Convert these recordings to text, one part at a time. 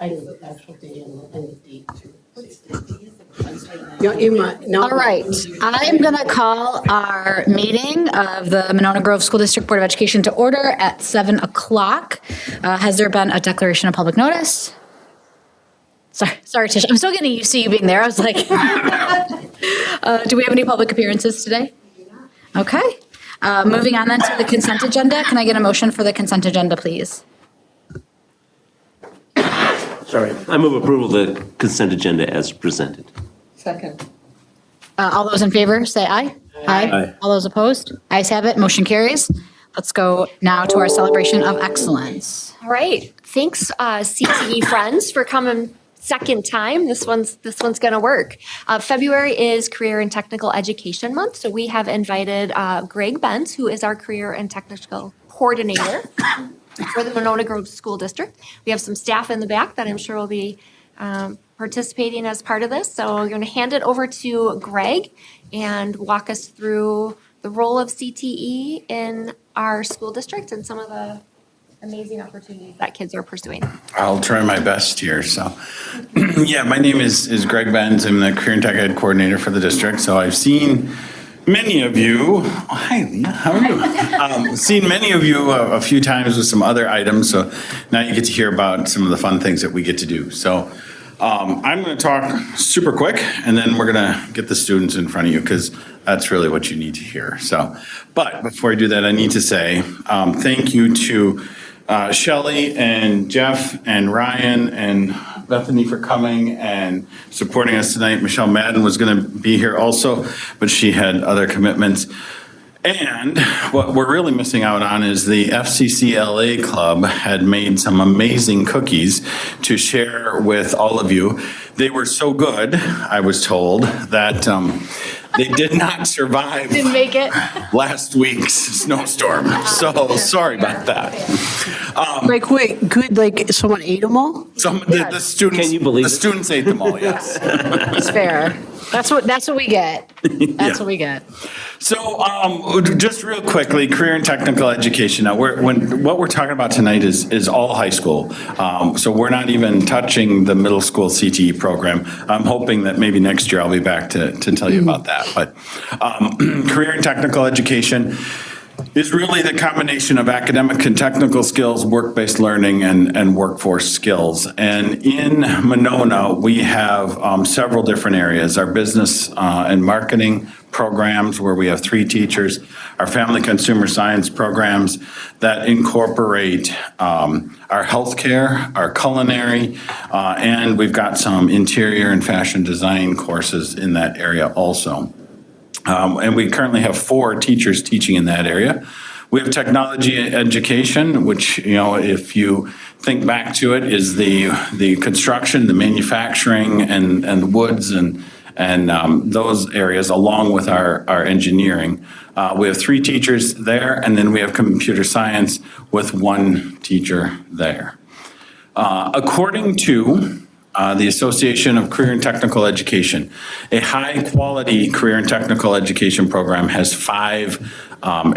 I know the actual day and the date too. All right, I'm going to call our meeting of the Monona Grove School District Board of Education to order at 7 o'clock. Has there been a declaration of public notice? Sorry, Tish, I'm still getting used to you being there. I was like, do we have any public appearances today? Okay, moving on then to the consent agenda. Can I get a motion for the consent agenda, please? Sorry, I move approval of the consent agenda as presented. Second. All those in favor, say aye. Aye. All those opposed? Ayes have it, motion carries. Let's go now to our celebration of excellence. All right. Thanks, CTE friends, for coming second time. This one's going to work. February is Career and Technical Education Month, so we have invited Greg Benz, who is our Career and Technical Coordinator for the Monona Grove School District. We have some staff in the back that I'm sure will be participating as part of this. So we're going to hand it over to Greg and walk us through the role of CTE in our school district and some of the amazing opportunities that kids are pursuing. I'll try my best here. So, yeah, my name is Greg Benz. I'm the Career and Tech Ed Coordinator for the district. So I've seen many of you. Oh, hi, Leah. How are you? Seen many of you a few times with some other items. So now you get to hear about some of the fun things that we get to do. So I'm going to talk super quick, and then we're going to get the students in front of you because that's really what you need to hear. So, but before I do that, I need to say thank you to Shelley and Jeff and Ryan and Bethany for coming and supporting us tonight. Michelle Madden was going to be here also, but she had other commitments. And what we're really missing out on is the FCCLA Club had made some amazing cookies to share with all of you. They were so good, I was told, that they did not survive Didn't make it. last week's snowstorm. So sorry about that. Like, wait, good, like, someone ate them all? The students, Can you believe the it? students ate them all, yes. It's fair. That's what we get. That's what we get. So just real quickly, career and technical education. Now, what we're talking about tonight is all high school. So we're not even touching the middle school CTE program. I'm hoping that maybe next year I'll be back to tell you about that. But career and technical education is really the combination of academic and technical skills, work-based learning, and workforce skills. And in Monona, we have several different areas. Our business and marketing programs, where we have 3 teachers, our family consumer science programs that incorporate our healthcare, our culinary, and we've got some interior and fashion design courses in that area also. And we currently have 4 teachers teaching in that area. We have technology education, which, you know, if you think back to it, is the construction, the manufacturing, and the woods and those areas, along with our engineering. We have 3 teachers there, and then we have computer science with 1 teacher there. According to the Association of Career and Technical Education, a high-quality career and technical education program has 5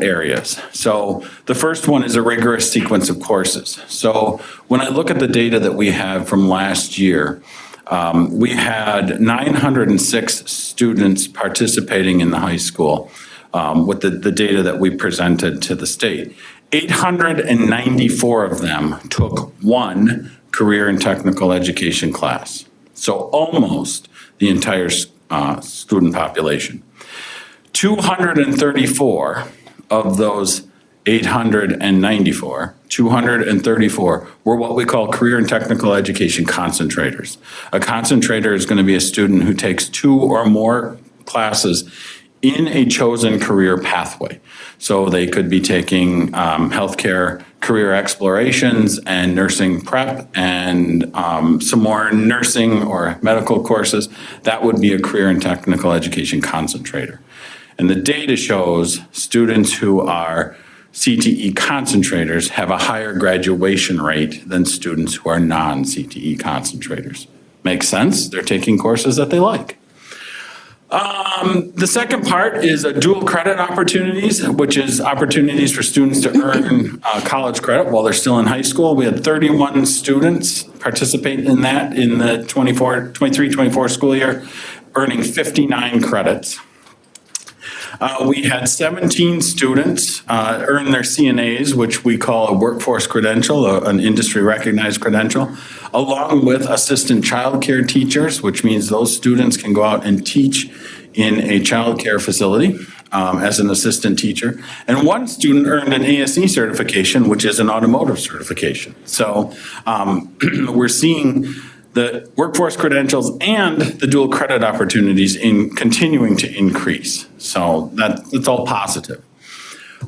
areas. So the first one is a rigorous sequence of courses. So when I look at the data that we have from last year, we had 906 students participating in the high school with the data that we presented to the state. 894 of them took 1 career and technical education class. So almost the entire student population. 234 of those 234 were what we call career and technical education concentrators. A concentrator is going to be a student who takes 2 or more classes in a chosen career pathway. So they could be taking healthcare career explorations and nursing prep and some more nursing or medical courses. That would be a career and technical education concentrator. And the data shows students who are CTE concentrators have a higher graduation rate than students who are non-CTE concentrators. Makes sense? They're taking courses that they like. The second part is dual credit opportunities, which is opportunities for students to earn college credit while they're still in high school. We had 31 students participate in that in the 23-24 school year, earning 59 credits. We had 17 students earn their CNAs, which we call a workforce credential, an industry recognized credential, along with assistant childcare teachers, which means those students can go out and teach in a childcare facility as an assistant teacher. And one student earned an ASE certification, which is an automotive certification. So we're seeing the workforce credentials and the dual credit opportunities in continuing to increase. So that's all positive.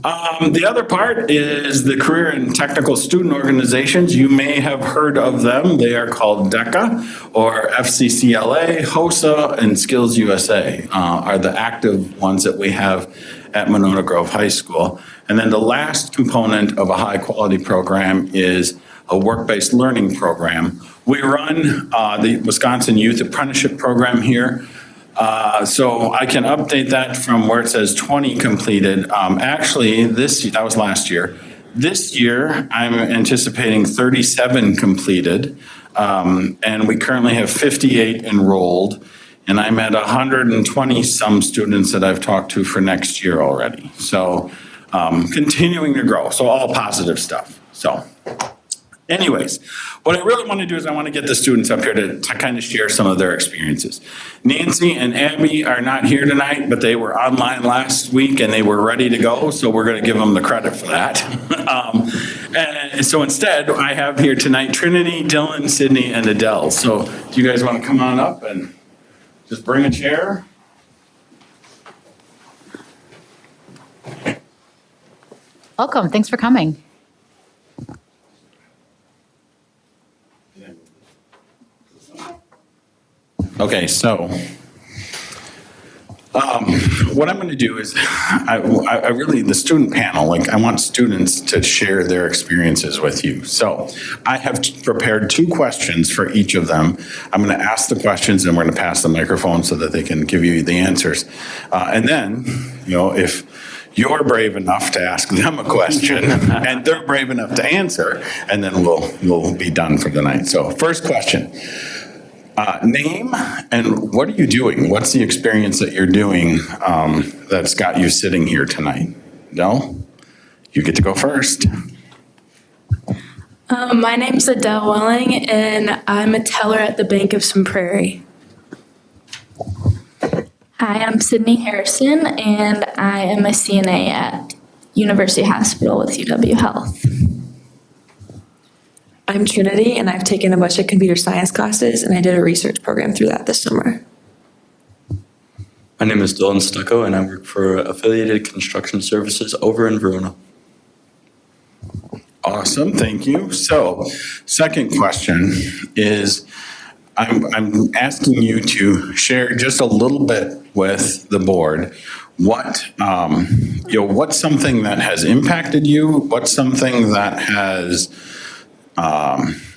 The other part is the career and technical student organizations. You may have heard of them. They are called DECA or FCCLA, HOSA, and Skills USA are the active ones that we have at Monona Grove High School. And then the last component of a high quality program is a work-based learning program. We run the Wisconsin Youth Apprenticeship Program here. So I can update that from where it says 20 completed. Actually, that was last year. This year, I'm anticipating 37 completed. And we currently have 58 enrolled. And I'm at 120 some students that I've talked to for next year already. So continuing to grow. So all positive stuff. So anyways, what I really want to do is I want to get the students up here to kind of share some of their experiences. Nancy and Abby are not here tonight, but they were online last week and they were ready to go, so we're going to give them the credit for that. And so instead, I have here tonight Trinity, Dylan, Sydney, and Adele. So do you guys want to come on up and just bring a chair? Welcome. Thanks for coming. Okay, so what I'm going to do is I really, the student panel, like I want students to share their experiences with you. So I have prepared 2 questions for each of them. I'm going to ask the questions and we're going to pass the microphone so that they can give you the answers. And then, if you're brave enough to ask them a question and they're brave enough to answer, and then we'll be done for the night. So first question. Name and what are you doing? What's the experience that you're doing that's got you sitting here tonight? Adele, you get to go first. My name's Adele Welling, and I'm a teller at the Bank of Some Prairie. Hi, I'm Sydney Harrison, and I am a CNA at University Hospital with UW Health. I'm Trinity, and I've taken a bunch of computer science classes, and I did a research program through that this summer. My name is Dylan Stucco, and I work for Affiliated Construction Services over in Verona. Awesome, thank you. So, second question is, I'm asking you to share just a little bit with the board. What's something that has impacted you? What's something that has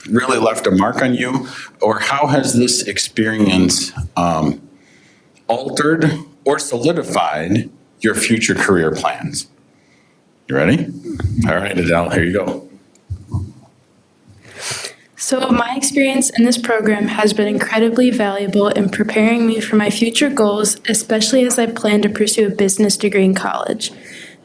really left a mark on you, or how has this experience altered or solidified your future career plans? You ready? All right, Adele, here you go. So my experience in this program has been incredibly valuable in preparing me for my future goals, especially as I plan to pursue a business degree in college.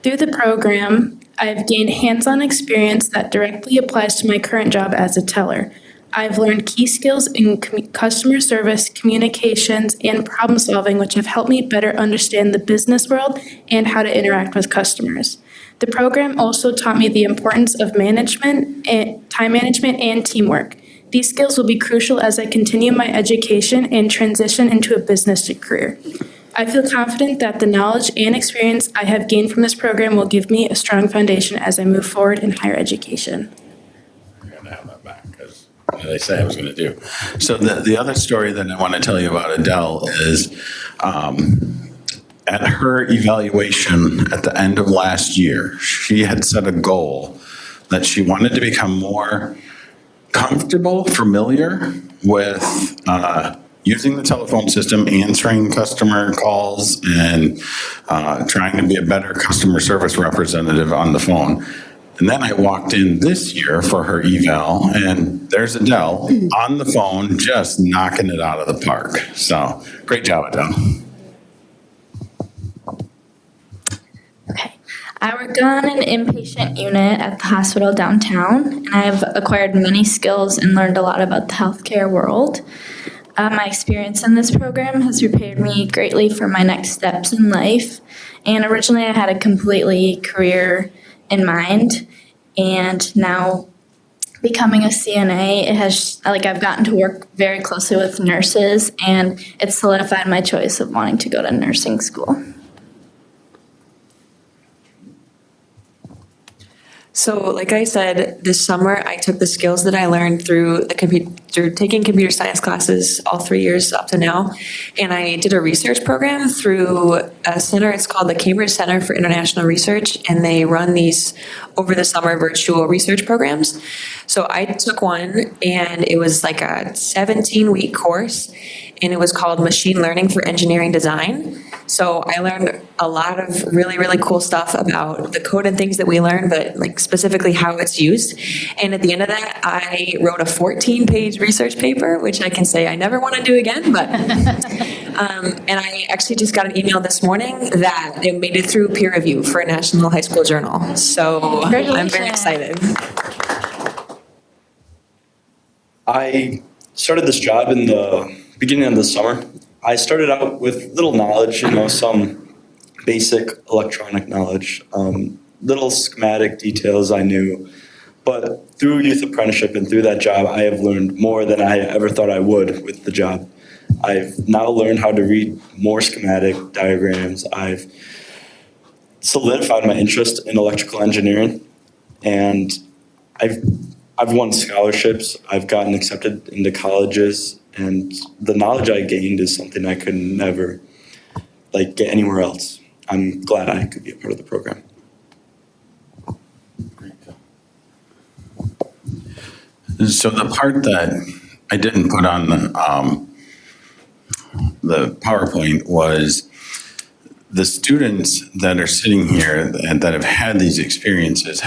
Through the program, I've gained hands-on experience that directly applies to my current job as a teller. I've learned key skills in customer service, communications, and problem solving, which have helped me better understand the business world and how to interact with customers. The program also taught me the importance of management, time management, and teamwork. These skills will be crucial as I continue my education and transition into a business career. I feel confident that the knowledge and experience I have gained from this program will give me a strong foundation as I move forward in higher education. I'm going to have that back because they say I was going to do. So the other story that I want to tell you about Adele is at her evaluation at the end of last year, she had set a goal that she wanted to become more comfortable, familiar with using the telephone system, answering customer calls, and trying to be a better customer service representative on the phone. And then I walked in this year for her eval, and there's Adele on the phone, just knocking it out of the park. So great job, Adele. Okay. I work on an inpatient unit at the hospital downtown, and I've acquired many skills and learned a lot about the healthcare world. My experience in this program has prepared me greatly for my next steps in life. And originally I had a completely career in mind, and now becoming a CNA, it has, like, I've gotten to work very closely with nurses, and it's solidified my choice of wanting to go to nursing school. So like I said, this summer I took the skills that I learned through taking computer science classes all 3 years up to now, and I did a research program through a center. It's called the Cambridge Center for International Research, and they run these over the summer virtual research programs. So I took one, and it was like a 17-week course, and it was called Machine Learning for Engineering Design. So I learned a lot of really, really cool stuff about the code and things that we learn, but like specifically how it's used. And at the end of that, I wrote a 14-page research paper, which I can say I never want to do again, but, and I actually just got an email this morning that it made it through peer review for a national high school journal. So I'm very excited. I started this job in the beginning of the summer. I started out with little knowledge, some basic electronic knowledge, little schematic details I knew. But through youth apprenticeship and through that job, I have learned more than I ever thought I would with the job. I've now learned how to read more schematic diagrams. I've solidified my interest in electrical engineering, and I've won scholarships. I've gotten accepted into colleges, and the knowledge I gained is something I could never get anywhere else. I'm glad I could be a part of the program. So the part that I didn't put on the PowerPoint was the students that are sitting here and that have had these experiences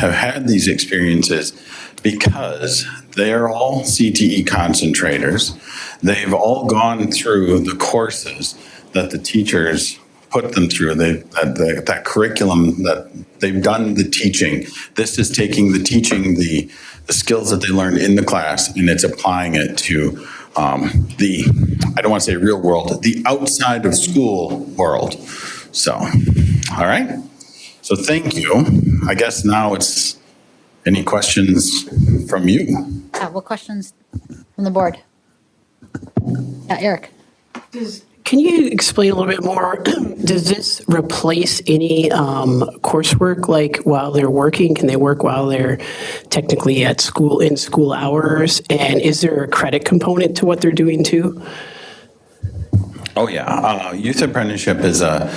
because they're all CTE concentrators. They've all gone through the courses that the teachers put them through. That curriculum that they've done the teaching. This is taking the teaching, the skills that they learned in the class, and it's applying it to I don't want to say real world, the outside of school world. So, all right. So thank you. I guess now it's any questions from you? What questions from the board? Eric. Can you explain a little bit more? Does this replace any coursework, like while they're working? Can they work while they're technically at school, in school hours? And is there a credit component to what they're doing too? Oh yeah, youth apprenticeship is a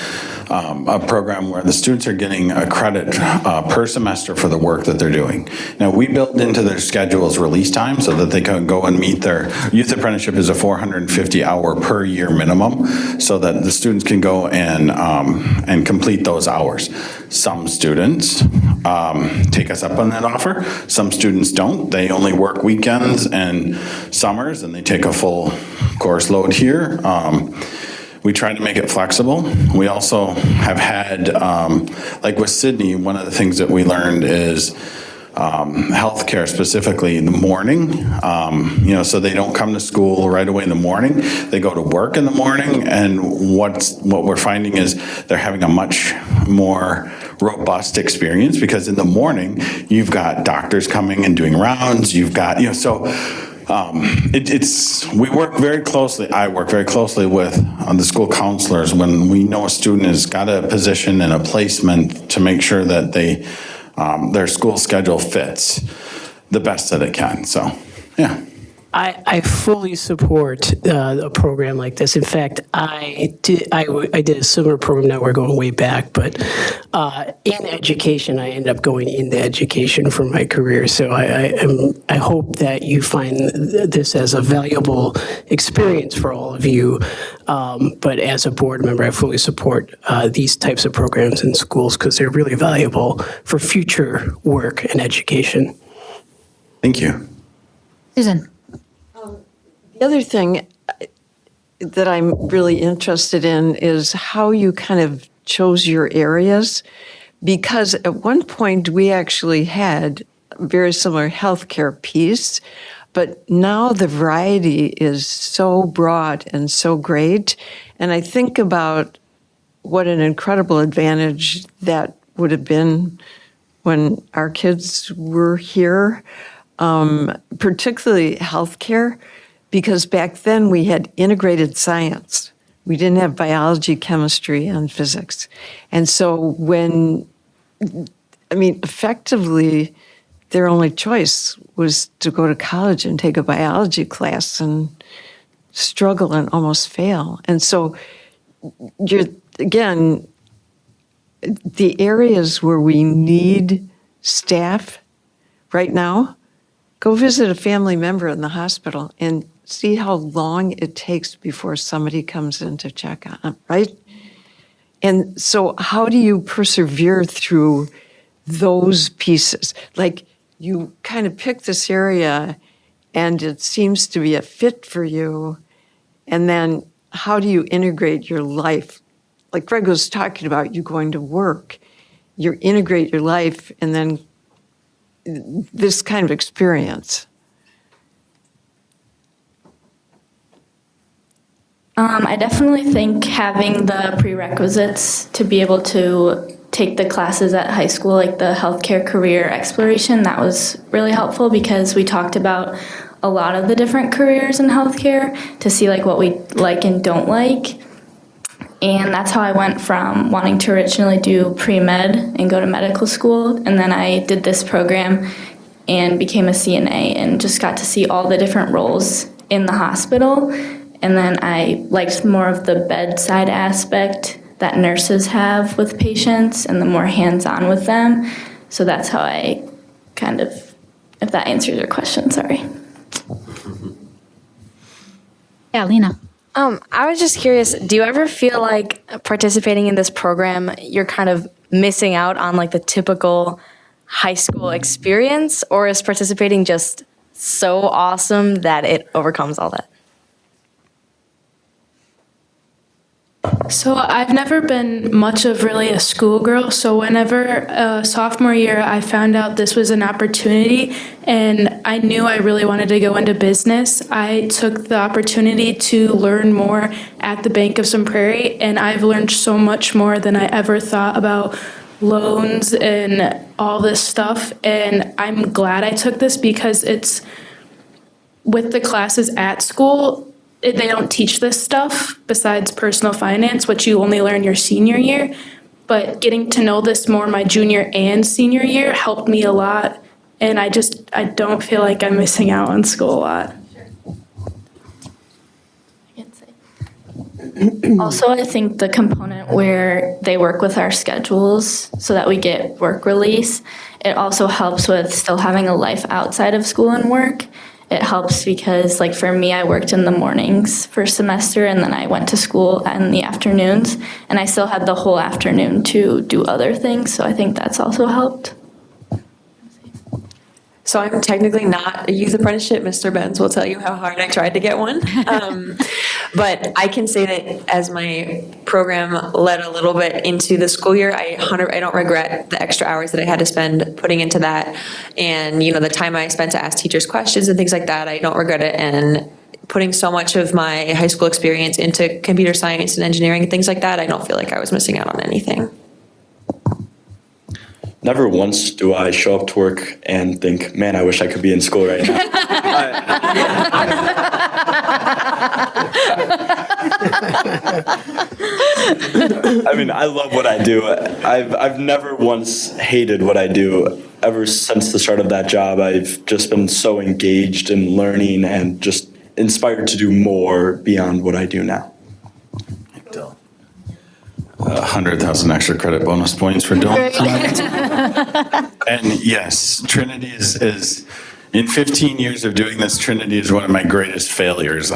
program where the students are getting a credit per semester for the work that they're doing. Now we build into their schedules release time so that they can go and meet their youth apprenticeship is a 450 hour per year minimum, so that the students can go and complete those hours. Some students take us up on that offer. Some students don't. They only work weekends and summers, and they take a full course load here. We try to make it flexible. We also have had, like with Sydney, one of the things that we learned is healthcare, specifically in the morning. So they don't come to school right away in the morning. They go to work in the morning, and what we're finding is they're having a much more robust experience, because in the morning you've got doctors coming and doing rounds. You've got we work very closely. I work very closely with the school counselors when we know a student has got a position and a placement, to make sure that their school schedule fits the best that it can. So, yeah. I fully support a program like this. In fact, I did a similar program. Now we're going way back, but in education, I ended up going into education for my career. So I hope that you find this as a valuable experience for all of you. But as a board member, I fully support these types of programs in schools because they're really valuable for future work and education. Thank you. Susan. The other thing that I'm really interested in is how you kind of chose your areas, because at one point we actually had a very similar healthcare piece, but now the variety is so broad and so great. And I think about what an incredible advantage that would have been when our kids were here, particularly healthcare. Because back then we had integrated science. We didn't have biology, chemistry, and physics. And so effectively, their only choice was to go to college and take a biology class and struggle and almost fail. And so the areas where we need staff right now, go visit a family member in the hospital and see how long it takes before somebody comes in to check on them, right? And so how do you persevere through those pieces? Like, you kind of pick this area and it seems to be a fit for you, and then how do you integrate your life? Like Greg was talking about, you going to work, you integrate your life, and then this kind of experience. I definitely think having the prerequisites to be able to take the classes at high school, like the healthcare career exploration, that was really helpful because we talked about a lot of the different careers in healthcare to see like what we like and don't like. And that's how I went from wanting to originally do pre-med and go to medical school. And then I did this program and became a CNA and just got to see all the different roles in the hospital. And then I liked more of the bedside aspect that nurses have with patients and the more hands-on with them. So that's how I kind of, if that answers your question, sorry. Yeah, Lena. I was just curious, do you ever feel like participating in this program, you're kind of missing out on like the typical high school experience, or is participating just so awesome that it overcomes all that? So I've never been much of really a schoolgirl. So whenever sophomore year, I found out this was an opportunity and I knew I really wanted to go into business, I took the opportunity to learn more at the Bank of Sun Prairie, and I've learned so much more than I ever thought about loans and all this stuff. And I'm glad I took this because it's with the classes at school, they don't teach this stuff besides personal finance, which you only learn your senior year. But getting to know this more my junior and senior year helped me a lot. And I don't feel like I'm missing out on school a lot. Also, I think the component where they work with our schedules so that we get work release, it also helps with still having a life outside of school and work. It helps because, like, for me, I worked in the mornings for a semester, and then I went to school in the afternoons, and I still had the whole afternoon to do other things, so I think that's also helped. So I'm technically not a youth apprenticeship. Mr. Benz will tell you how hard I tried to get one. But I can say that as my program led a little bit into the school year, I don't regret the extra hours that I had to spend putting into that. And, you know, the time I spent to ask teachers questions and things like that, I don't regret it. And putting so much of my high school experience into computer science and engineering and things like that, I don't feel like I was missing out on anything. Never once do I show up to work and think, man, I wish I could be in school right now. I mean, I love what I do. I've never once hated what I do. Ever since the start of that job, I've just been so engaged in learning and just inspired to do more beyond what I do now. 100,000 extra credit bonus points for doing that. And yes, Trinity is in 15 years of doing this, Trinity is one of my greatest failures.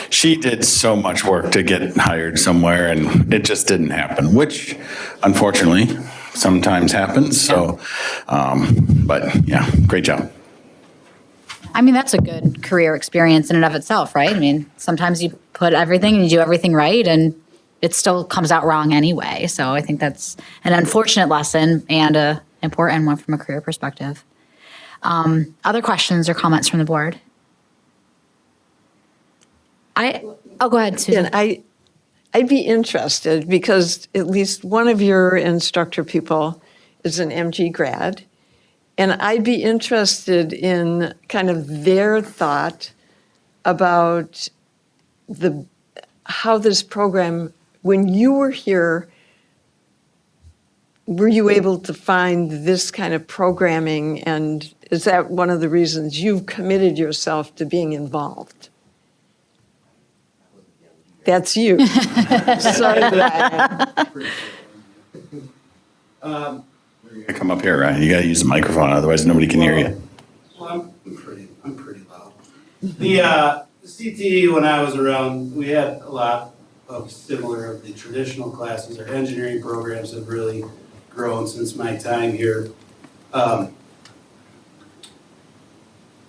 She did so much work to get hired somewhere, and it just didn't happen, which unfortunately sometimes happens. So, but yeah, great job. I mean, that's a good career experience in and of itself, right? I mean, sometimes you put everything and you do everything right, and it still comes out wrong anyway. So I think that's an unfortunate lesson and an important one from a career perspective. Other questions or comments from the board? Go ahead, Susan. And I'd be interested because at least one of your instructor people is an MG grad. And I'd be interested in kind of their thought about how this program, when you were here, were you able to find this kind of programming, and is that one of the reasons you've committed yourself to being involved? That's you. Sorry, Brian. You gotta come up here, Ryan. You gotta use the microphone, otherwise nobody can hear you. Well, I'm pretty loud. The CTE, when I was around, we had a lot of similar of the traditional classes. Our engineering programs have really grown since my time here.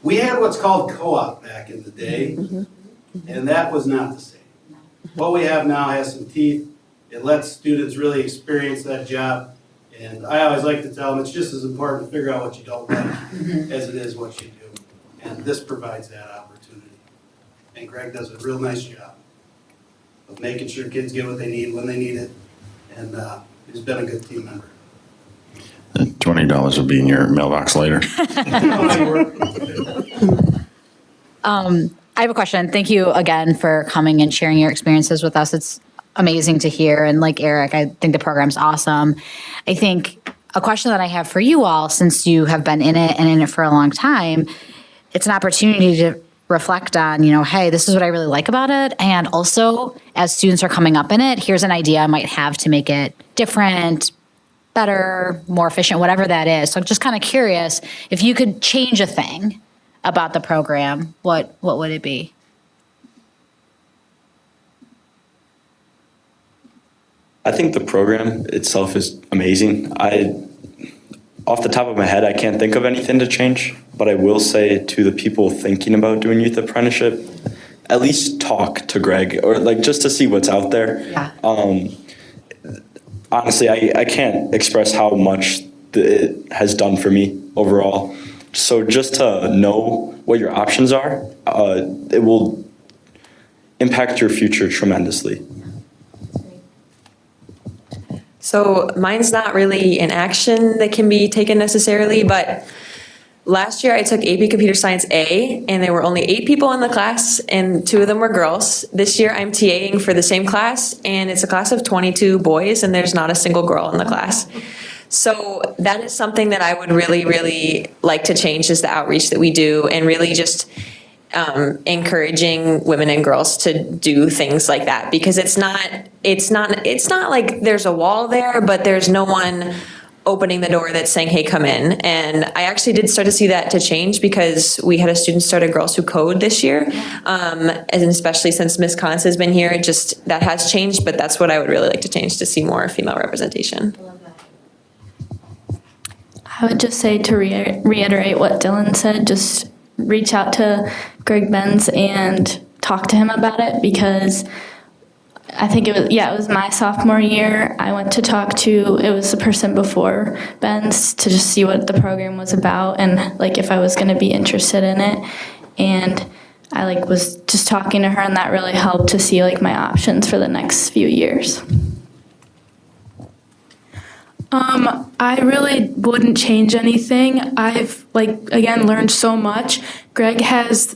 We had what's called co-op back in the day, and that was not the same. What we have now has some teeth. It lets students really experience that job. And I always like to tell them it's just as important to figure out what you don't like as it is what you do. And this provides that opportunity. And Greg does a real nice job of making sure kids get what they need when they need it. And he's been a good team member. $20 will be in your mailbox later. I have a question. Thank you again for coming and sharing your experiences with us. It's amazing to hear. And like Eric, I think the program's awesome. I think a question that I have for you all, since you have been in it and in it for a long time, it's an opportunity to reflect on, hey, this is what I really like about it. And also, as students are coming up in it, here's an idea I might have to make it different, better, more efficient, whatever that is. So I'm just kind of curious, if you could change a thing about the program, what would it be? I think the program itself is amazing. Off the top of my head, I can't think of anything to change, but I will say to the people thinking about doing youth apprenticeship, at least talk to Greg, or just to see what's out there. Yeah. Honestly, I can't express how much it has done for me overall. So just to know what your options are, it will impact your future tremendously. So mine's not really an action that can be taken necessarily, but last year I took AP Computer Science A, and there were only 8 people in the class, and 2 of them were girls. This year I'm TAing for the same class, and it's a class of 22 boys, and there's not a single girl in the class. So that is something that I would really, really like to change, is the outreach that we do, and really just encouraging women and girls to do things like that, because it's not like there's a wall there, but there's no one opening the door that's saying, hey, come in. And I actually did start to see that to change, because we had a student start a Girls Who Code this year. And especially since Miss Conz has been here, that has changed, but that's what I would really like to change, to see more female representation. I would just say, to reiterate what Dylan said, just reach out to Greg Benz and talk to him about it, because I think it was my sophomore year. I went to talk to, it was the person before Benz, to just see what the program was about and if I was going to be interested in it. And I was just talking to her, and that really helped to see my options for the next few years. I really wouldn't change anything. I've, again, learned so much. Greg has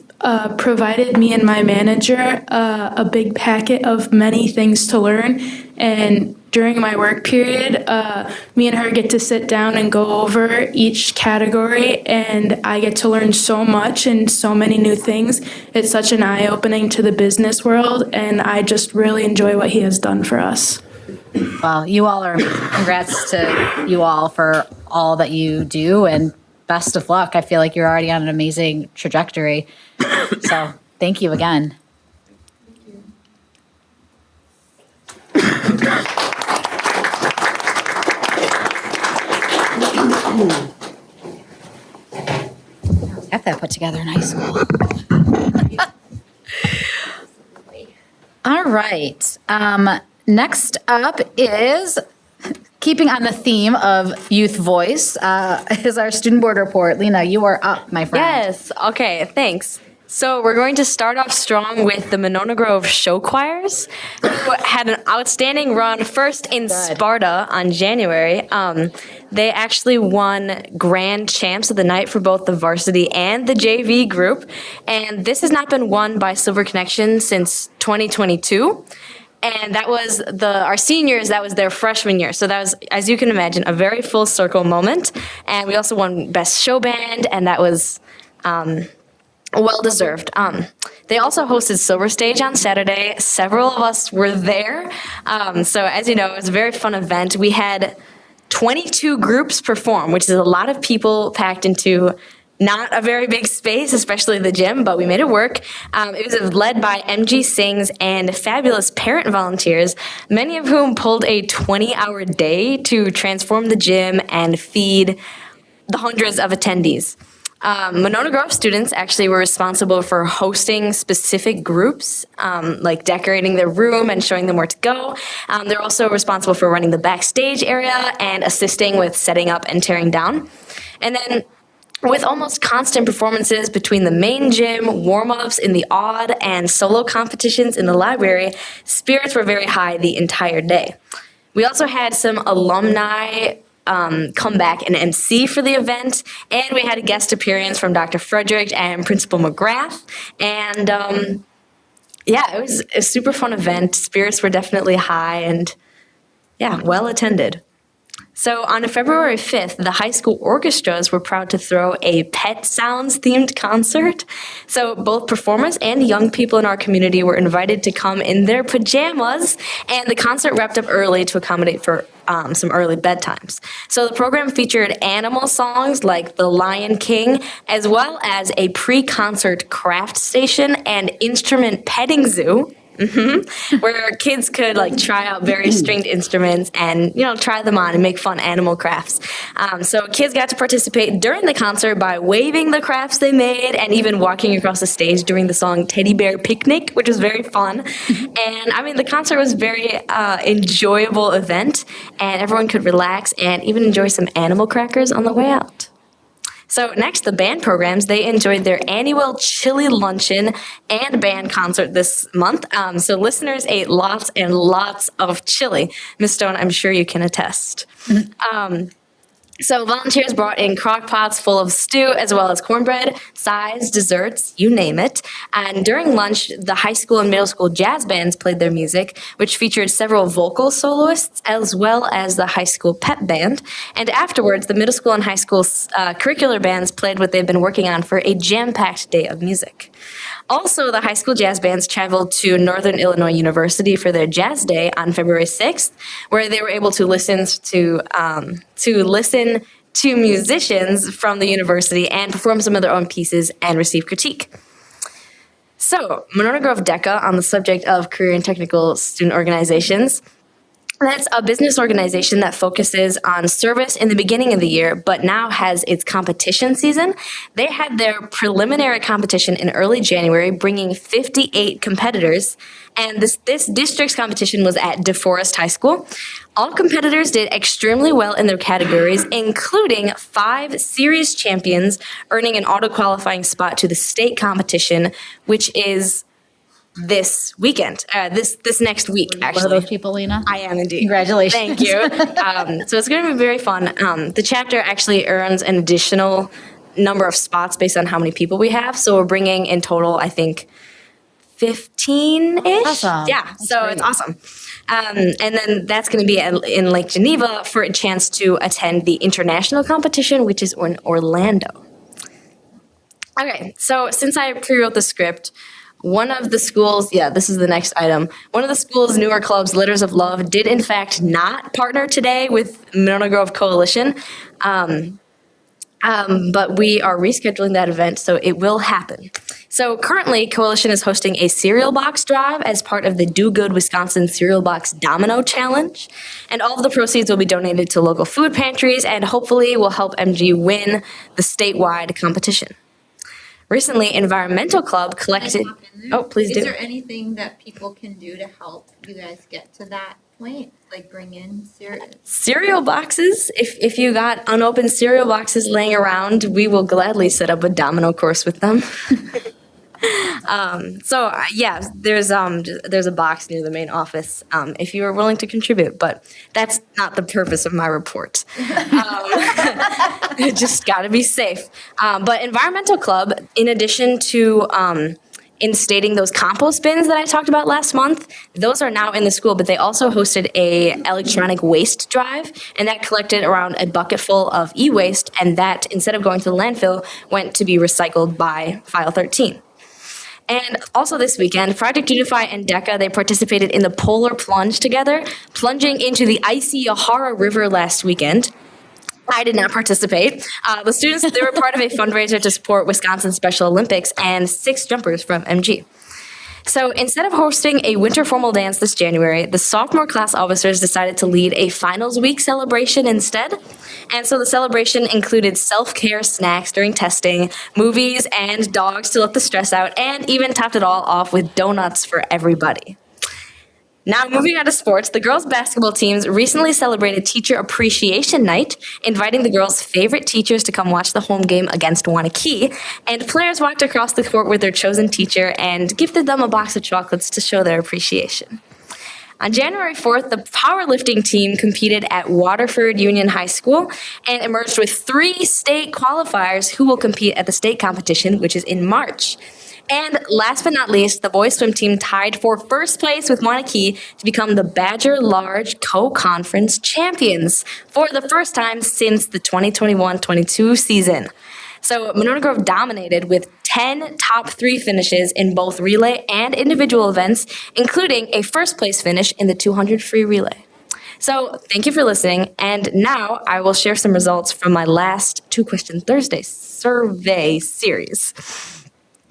provided me and my manager a big packet of many things to learn. And during my work period, me and her get to sit down and go over each category, and I get to learn so much and so many new things. It's such an eye-opening to the business world, and I just really enjoy what he has done for us. Well, you all are, congrats to you all for all that you do, and best of luck. I feel like you're already on an amazing trajectory. So thank you again. Got that put together in high school. All right. Next up is, keeping on the theme of youth voice, is our student board report. Lena, you are up, my friend. Yes. Okay. Thanks. So we're going to start off strong with the Monona Grove Show Choirs, who had an outstanding run first in Sparta on January. They actually won grand champs of the night for both the varsity and the JV group. And this has not been won by Silver Connection since 2022. And that was our seniors, that was their freshman year. So that was, as you can imagine, a very full circle moment. And we also won Best Show Band, and that was well-deserved. They also hosted Silver Stage on Saturday. Several of us were there. So as you know, it was a very fun event. We had 22 groups perform, which is a lot of people packed into not a very big space, especially the gym, but we made it work. It was led by MG Sings and fabulous parent volunteers, many of whom pulled a 20-hour day to transform the gym and feed the hundreds of attendees. Monona Grove students actually were responsible for hosting specific groups, like decorating their room and showing them where to go. They're also responsible for running the backstage area and assisting with setting up and tearing down. And then with almost constant performances between the main gym, warm-ups in the odd, and solo competitions in the library, spirits were very high the entire day. We also had some alumni come back and MC for the event, and we had a guest appearance from Dr. Frederick and Principal McGrath. And yeah, it was a super fun event. Spirits were definitely high and yeah, well attended. So on February 5th, the high school orchestras were proud to throw a Pet Sounds themed concert. So both performers and young people in our community were invited to come in their pajamas, and the concert wrapped up early to accommodate for some early bedtimes. So the program featured animal songs like The Lion King, as well as a pre-concert craft station and instrument petting zoo. Where kids could like try out various stringed instruments and, you know, try them on and make fun animal crafts. So kids got to participate during the concert by waving the crafts they made and even walking across the stage during the song Teddy Bear Picnic, which was very fun. And I mean, the concert was a very enjoyable event, and everyone could relax and even enjoy some animal crackers on the way out. So next, the band programs, they enjoyed their annual chili luncheon and band concert this month. So listeners ate lots and lots of chili. Ms. Stone, I'm sure you can attest. So volunteers brought in crock pots full of stew, as well as cornbread, sides, desserts, you name it. And during lunch, the high school and middle school jazz bands played their music, which featured several vocal soloists, as well as the high school pep band. And afterwards, the middle school and high school curricular bands played what they've been working on for a jam-packed day of music. Also, the high school jazz bands traveled to Northern Illinois University for their jazz day on February 6th, where they were able to listen to musicians from the university and perform some of their own pieces and receive critique. So, Monona Grove DECA, on the subject of career and technical student organizations, that's a business organization that focuses on service in the beginning of the year, but now has its competition season. They had their preliminary competition in early January, bringing 58 competitors. And this district's competition was at DeForest High School. All competitors did extremely well in their categories, including 5 series champions, earning an auto-qualifying spot to the state competition, which is this weekend, this next week, actually. One of those people, Lena? I am indeed. Congratulations. Thank you. So it's going to be very fun. The chapter actually earns an additional number of spots based on how many people we have. So we're bringing in total, I think, 15-ish. Awesome. Yeah, so it's awesome. And then that's going to be in Lake Geneva for a chance to attend the international competition, which is in Orlando. Okay, so since I pre-wrote the script, one of the schools, this is the next item. One of the school's newer clubs, Litters of Love, did in fact not partner today with Monona Grove Coalition. But we are rescheduling that event, so it will happen. So currently, Coalition is hosting a cereal box drive as part of the Do Good Wisconsin Cereal Box Domino Challenge. And all of the proceeds will be donated to local food pantries and hopefully will help MG win the statewide competition. Recently, Environmental Club collected... Oh, please do. Is there anything that people can do to help you guys get to that point? Like bring in cereal boxes? If you got unopened cereal boxes laying around, we will gladly set up a domino course with them. There's a box near the main office if you are willing to contribute, but that's not the purpose of my report. Just got to be safe. But Environmental Club, in addition to instating those compost bins that I talked about last month, those are now in the school, but they also hosted a electronic waste drive, and that collected around a bucket full of e-waste, and that, instead of going to the landfill, went to be recycled by File 13. And also this weekend, Project Unify and DECA, they participated in the Polar Plunge together, plunging into the icy Yahara River last weekend. I did not participate. The students, they were part of a fundraiser to support Wisconsin Special Olympics and 6 jumpers from MG. So instead of hosting a winter formal dance this January, the sophomore class officers decided to lead a finals week celebration instead. And so the celebration included self-care snacks during testing, movies, and dogs to let the stress out, and even topped it all off with donuts for everybody. Now, moving on to sports, the girls' basketball teams recently celebrated Teacher Appreciation Night, inviting the girls' favorite teachers to come watch the home game against Wanakee, and players walked across the court with their chosen teacher and gifted them a box of chocolates to show their appreciation. On January 4th, the powerlifting team competed at Waterford Union High School and emerged with 3 state qualifiers who will compete at the state competition, which is in March. And last but not least, the boys swim team tied for first place with Wanakee to become the Badger Large Co-Conference champions for the first time since the 2021-22 season. So Monona Grove dominated with 10 top 3 finishes in both relay and individual events, including a first place finish in the 200 free relay. So thank you for listening. And now I will share some results from my last 2 Question Thursday survey series.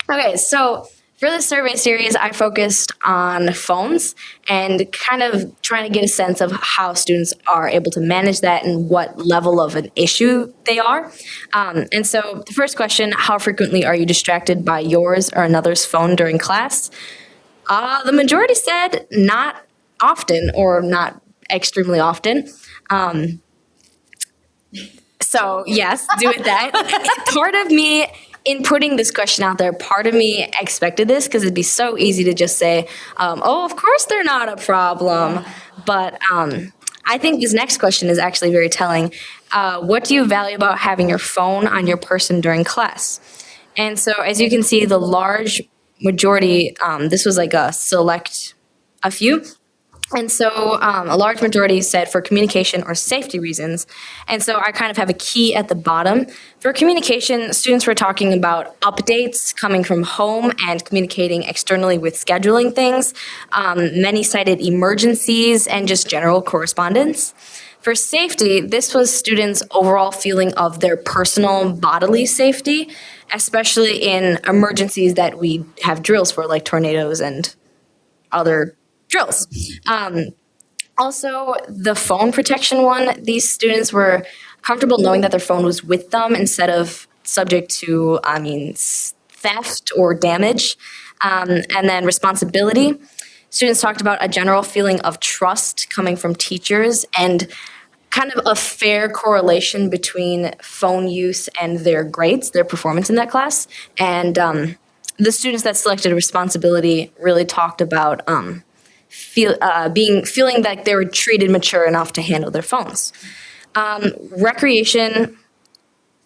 Okay, so for this survey series, I focused on phones and kind of trying to get a sense of how students are able to manage that and what level of an issue they are. And so the first question, how frequently are you distracted by yours or another's phone during class? The majority said not often or not extremely often. So yes, do with that. Part of me, in putting this question out there, part of me expected this because it'd be so easy to just say, oh, of course they're not a problem. But I think this next question is actually very telling. What do you value about having your phone on your person during class? And so as you can see, the large majority, this was like a few. And so a large majority said for communication or safety reasons. And so I kind of have a key at the bottom. For communication, students were talking about updates coming from home and communicating externally with scheduling things. Many cited emergencies and just general correspondence. For safety, this was students' overall feeling of their personal bodily safety, especially in emergencies that we have drills for, like tornadoes and other drills. Also, the phone protection one, these students were comfortable knowing that their phone was with them instead of subject to, theft or damage. And then responsibility. Students talked about a general feeling of trust coming from teachers and kind of a fair correlation between phone use and their grades, their performance in that class. And the students that selected responsibility really talked about feeling like they were treated mature enough to handle their phones. Recreation,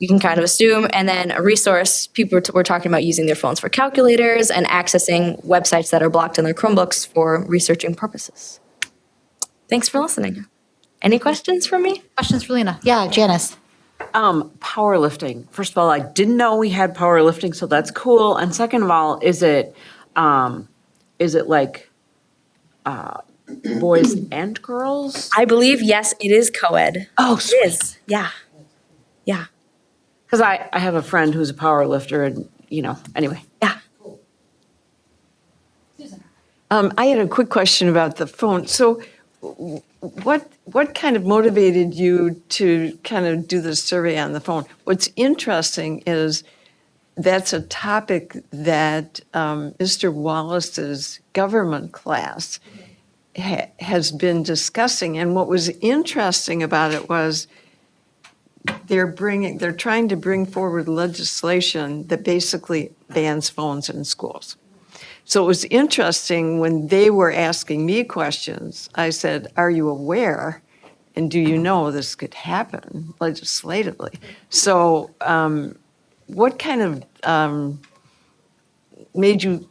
you can kind of assume. And then a resource, people were talking about using their phones for calculators and accessing websites that are blocked in their Chromebooks for researching purposes. Thanks for listening. Any questions from me? Questions for Lena? Yeah, Janice. Powerlifting. First of all, I didn't know we had powerlifting, so that's cool. And second of all, is it like boys and girls? I believe, yes, it is co-ed. Oh, it is. Yeah. Yeah. Because I have a friend who's a power lifter and, anyway. Yeah. I had a quick question about the phone. So what kind of motivated you to kind of do the survey on the phone? What's interesting is that's a topic that Mr. Wallace's government class has been discussing. And what was interesting about it was they're trying to bring forward legislation that basically bans phones in schools. So it was interesting when they were asking me questions. I said, "Are you aware? And do you know this could happen legislatively?" So, what kind of made you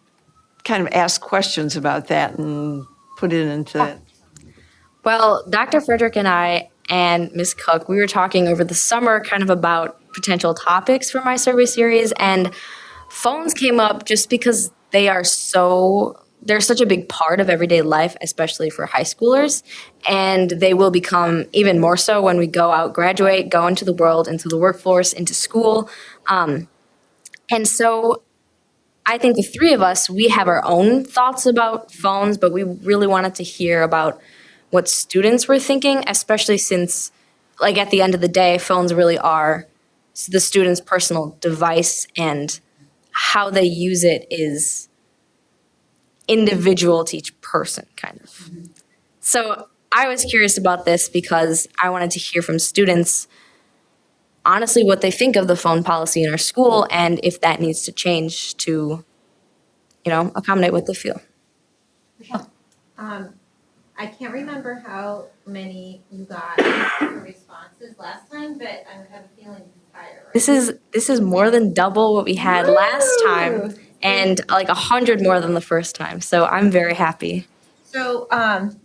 kind of ask questions about that and put it into that? Well, Dr. Frederick and I and Ms. Cook, we were talking over the summer kind of about potential topics for my survey series, and phones came up just because they're such a big part of everyday life, especially for high schoolers, and they will become even more so when we go out, graduate, go into the world, into the workforce, into school. And so I think the three of us, we have our own thoughts about phones, but we really wanted to hear about what students were thinking, especially since, like, at the end of the day, phones really are the student's personal device, and how they use it is individual to each person, kind of. So I was curious about this because I wanted to hear from students, honestly, what they think of the phone policy in our school and if that needs to change to, accommodate what they feel. I can't remember how many you got responses last time, but I have a feeling it's higher. Right? This is more than double what we had last time, and like 100 more than the first time. So I'm very happy. So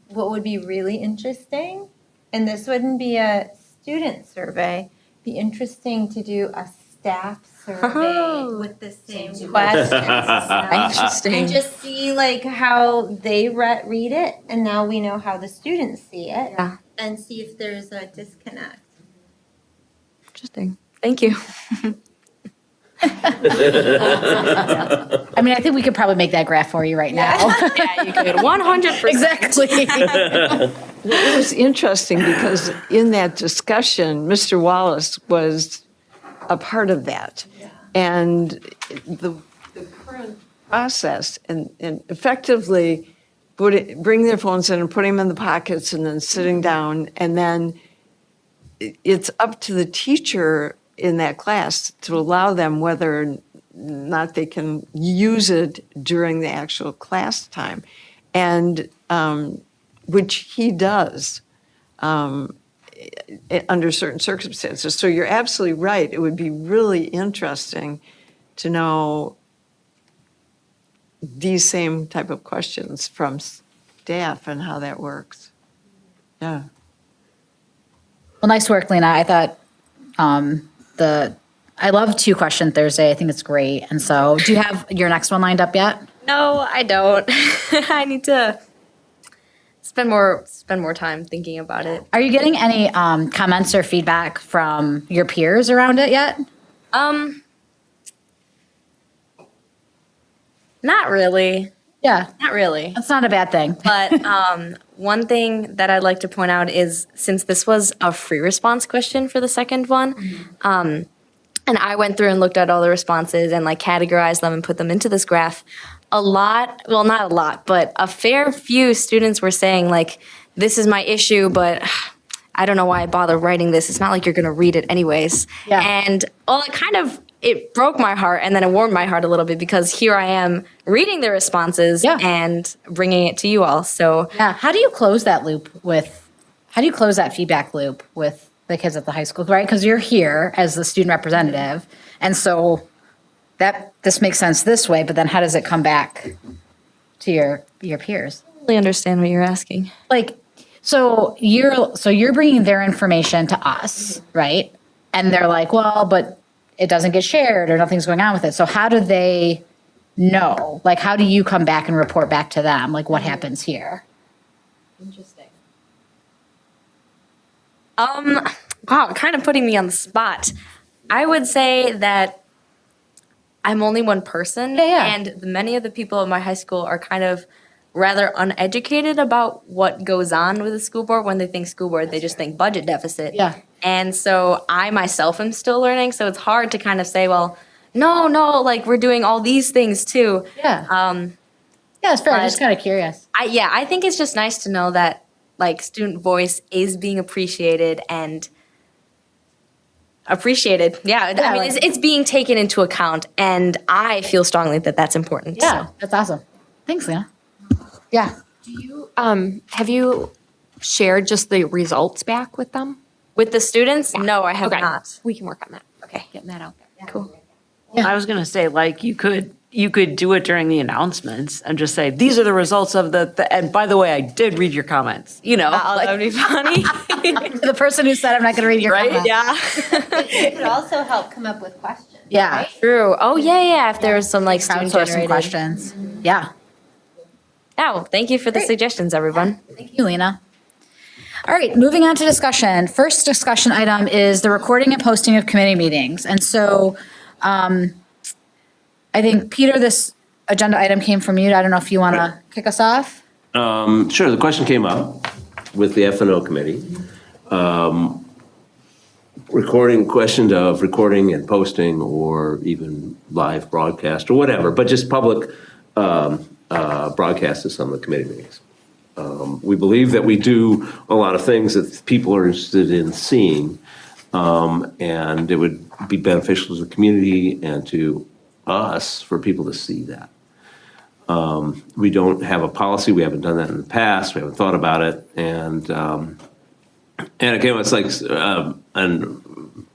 what would be really interesting, and this wouldn't be a student survey, be interesting to do a staff survey with the same questions. Interesting. And just see how they read it, and now we know how the students see it. Yeah. And see if there's a disconnect. Interesting. Thank you. I mean, I think we could probably make that graph for you right now. Yeah, you could. 100%. Exactly. It was interesting because in that discussion, Mr. Wallace was a part of that. And the current process and effectively bring their phones in and putting them in the pockets and then sitting down, and then it's up to the teacher in that class to allow them whether or not they can use it during the actual class time, and which he does under certain circumstances. So you're absolutely right. It would be really interesting to know these same type of questions from staff and how that works. Yeah. Well, nice work, Lena. I thought I love 2-question Thursday. I think it's great. And so, do you have your next one lined up yet? No, I don't. I need to spend more time thinking about it. Are you getting any comments or feedback from your peers around it yet? Not really. Yeah. Not really. That's not a bad thing. But one thing that I'd like to point out is, since this was a free response question for the second one, and I went through and looked at all the responses and categorized them and put them into this graph, not a lot, but a fair few students were saying this is my issue, but I don't know why I bother writing this. It's not like you're going to read it anyways. Yeah. And it broke my heart, and then it warmed my heart a little bit, because here I am reading the responses and bringing it to you all. So yeah, how do you close that feedback loop with the kids at the high school, right? Because you're here as the student representative. And so this makes sense this way, but then how does it come back to your peers? I really understand what you're asking. Like, so you're bringing their information to us, right? And they're like, well, but it doesn't get shared or nothing's going on with it. So how do they know? Like, how do you come back and report back to them? Like, what happens here? Interesting. Wow, kind of putting me on the spot. I would say that I'm only one person, and many of the people at my high school are kind of rather uneducated about what goes on with the school board. When they think school board, they just think budget deficit. Yeah. And so I myself am still learning, so it's hard to kind of say, well, no, like we're doing all these things too. Yeah. Yeah, it's fair. I'm just kind of curious. I think it's just nice to know that like student voice is being appreciated and appreciated. Yeah, I mean, it's being taken into account, and I feel strongly that that's important. Yeah, so. that's awesome. Thanks, Lena. Yeah. Do you, have you shared just the results back with them? With the students? No, I have Okay. not. We can work on that. Okay. Getting that out there. Cool. I was going to say, like, you could do it during the announcements and just say, these are the results of and by the way, I did read your comments, you know. That would be funny. The person who said, I'm not going to read your comment. Yeah. It could also help come up with questions. Yeah. right? True. Oh, yeah. If there was some like student Crowdsource some generated questions. Yeah. Oh, thank you for the suggestions, everyone. Thank you, Lena. All right, moving on to discussion. First discussion item is the recording and posting of committee meetings. And so I think, Peter, this agenda item came from you. I don't know if you want to kick us off? Sure, the question came up with the F&O committee. Questions of recording and posting or even live broadcast or whatever, but just public broadcast of some of the committee meetings. We believe that we do a lot of things that people are interested in seeing, and it would be beneficial to the community and to us for people to see that. We don't have a policy. We haven't done that in the past. We haven't thought about it. And again, it's like, and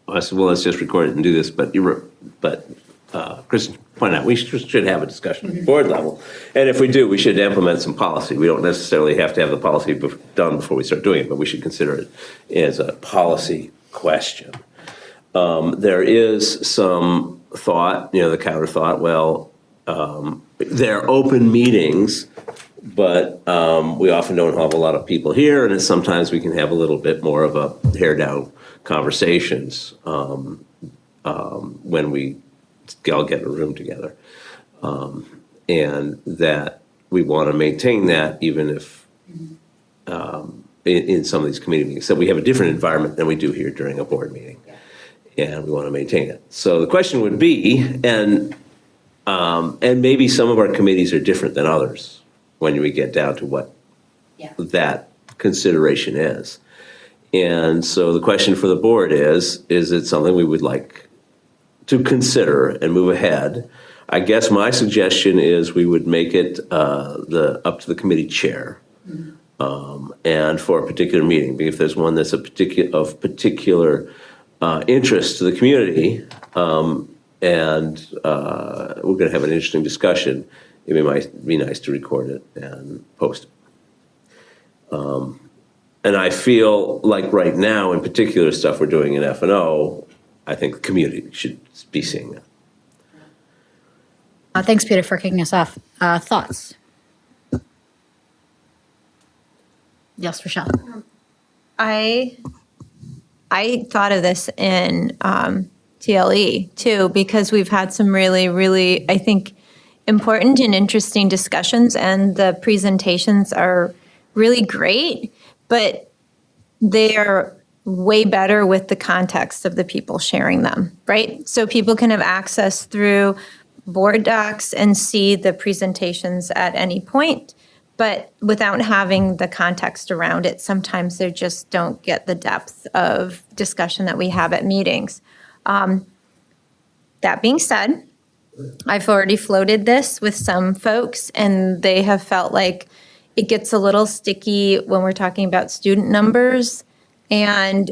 I said, well, let's just record it and do this. But Chris pointed out we should have a discussion at the board level. And if we do, we should implement some policy. We don't necessarily have to have the policy done before we start doing it, but we should consider it as a policy question. There is some thought, the counter thought, well, they're open meetings, but we often don't have a lot of people here, and sometimes we can have a little bit more of a hair-down conversations when we all get in a room together. And that we want to maintain that even if in some of these committee meetings. So we have a different environment than we do here during a board meeting. And we want to maintain it. So the question would be, and maybe some of our committees are different than others when we get down to what that consideration is. And so the question for the board is it something we would like to consider and move ahead? I guess my suggestion is we would make it up to the committee chair. And for a particular meeting, if there's one that's of particular interest to the community, and we're going to have an interesting discussion, it might be nice to record it and post it. And I feel like right now, in particular stuff we're doing in F&O, I think the community should be seeing that. Thanks, Peter, for kicking us off. Thoughts? Yes, Rochelle. I thought of this in TLE too, because we've had some really, really, I think, important and interesting discussions, and the presentations are really great, but they are way better with the context of the people sharing them, right? So people can have access through board docs and see the presentations at any point, but without having the context around it, sometimes they just don't get the depth of discussion that we have at meetings. That being said, I've already floated this with some folks, and they have felt like it gets a little sticky when we're talking about student numbers And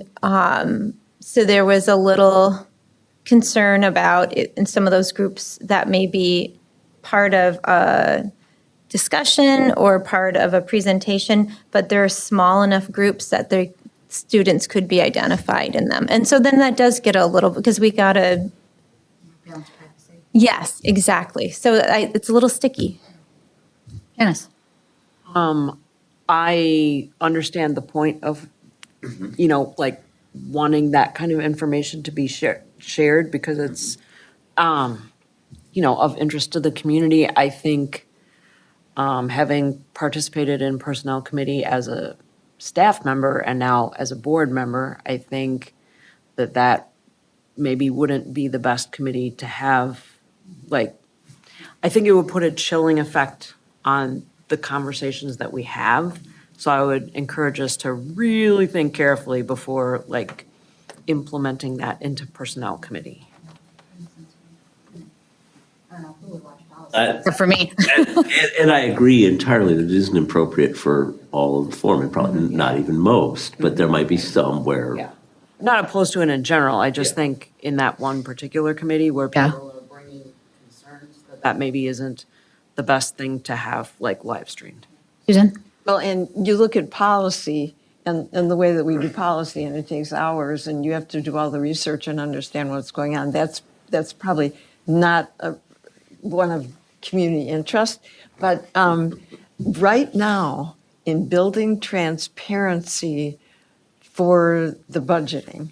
so there was a little concern about it in some of those groups that may be part of a discussion or part of a presentation, but they're small enough groups that the students could be identified in them. And so then that does get a little, because we got to. Yes, exactly. So it's a little sticky. Janice? I understand the point of, like wanting that kind of information to be shared because it's, of interest to the community. I think having participated in personnel committee as a staff member and now as a board member, I think that maybe wouldn't be the best committee to have. I think it would put a chilling effect on the conversations that we have. So I would encourage us to really think carefully before implementing that into personnel committee. For me. And I agree entirely that it isn't appropriate for all of the forum, and probably not even most, but there might be some where. Yeah. Not opposed to it in general. I just think in that one particular committee where people are bringing concerns, that maybe isn't the best thing to have live streamed. Susan? Well, and you look at policy and the way that we do policy, and it takes hours, and you have to do all the research and understand what's going on. That's probably not one of community interest. But right now, in building transparency for the budgeting,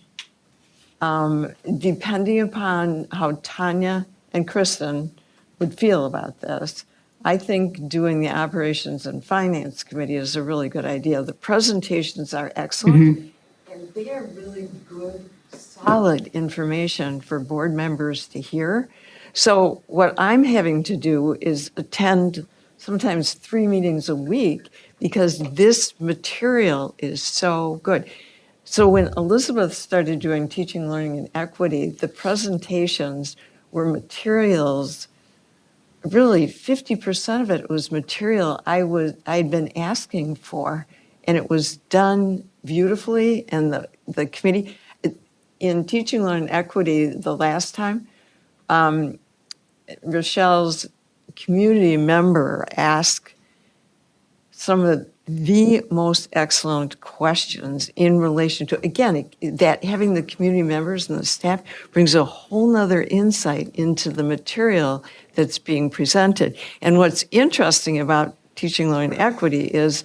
depending upon how Tanya and Kristen would feel about this, I think doing the Operations and Finance Committee is a really good idea. The presentations are excellent, and they are really good, solid information for board members to hear. So what I'm having to do is attend sometimes 3 meetings a week because this material is so good. So when Elizabeth started doing teaching, learning, and equity, the presentations were materials. Really, 50% of it was material I'd been asking for, and it was done beautifully. And the committee in teaching, learning, equity the last time, Rochelle's community member asked some of the most excellent questions in relation to, again, that having the community members and the staff brings a whole nother insight into the material that's being presented. And what's interesting about teaching, learning, equity is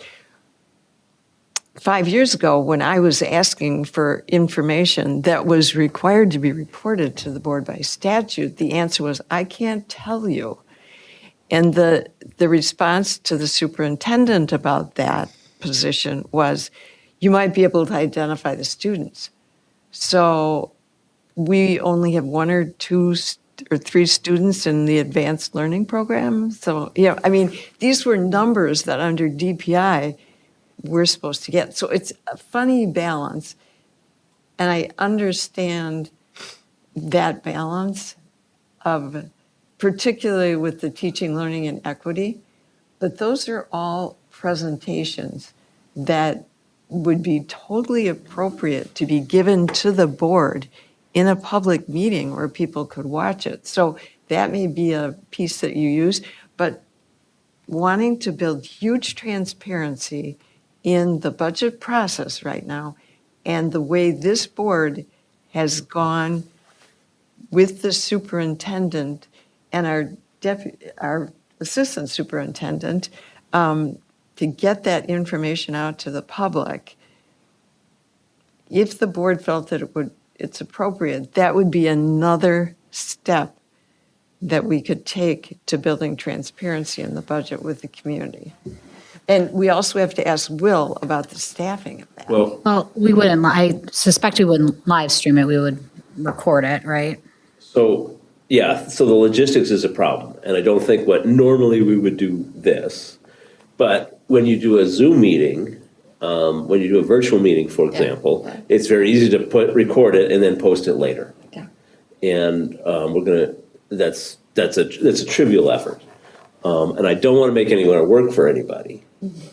5 years ago, when I was asking for information that was required to be reported to the board by statute, the answer was, I can't tell you. And the response to the superintendent about that position was, you might be able to identify the students. So we only have 1 or 2 or 3 students in the advanced learning program. So, these were numbers that under DPI we're supposed to get. So it's a funny balance. And I understand that balance of, particularly with the teaching, learning, and equity, but those are all presentations that would be totally appropriate to be given to the board in a public meeting where people could watch it. So that may be a piece that you use, but wanting to build huge transparency in the budget process right now and the way this board has gone with the superintendent and our assistant superintendent to get that information out to the public. If the board felt that it's appropriate, that would be another step that we could take to building transparency in the budget with the community. And we also have to ask Will about the staffing of that. Well, we wouldn't, I suspect we wouldn't live stream it, we would record it, right? So the logistics is a problem, and I don't think normally we would do this, but when you do a Zoom meeting, when you do a virtual meeting, for example, it's very easy to record it and then post it later. Yeah. And that's a trivial effort, and I don't want to make anyone work for anybody,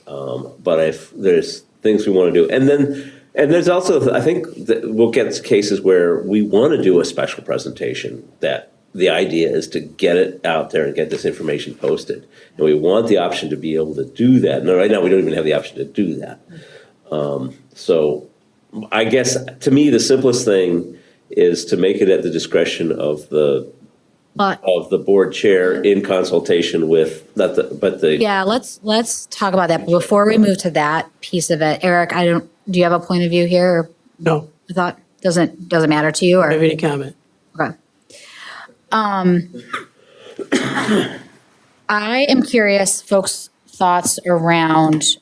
but if there's things we want to do, and then And there's also, I think that we'll get cases where we want to do a special presentation, that the idea is to get it out there and get this information posted. And we want the option to be able to do that. No, right now, we don't even have the option to do that. So I guess, to me, the simplest thing is to make it at the discretion of the board chair in consultation with, Yeah, let's talk about that. But before we move to that piece of it, Eric, do you have a point of view here? Or No, I thought, doesn't matter to you, or? I have any comment? Okay. I am curious, folks' thoughts around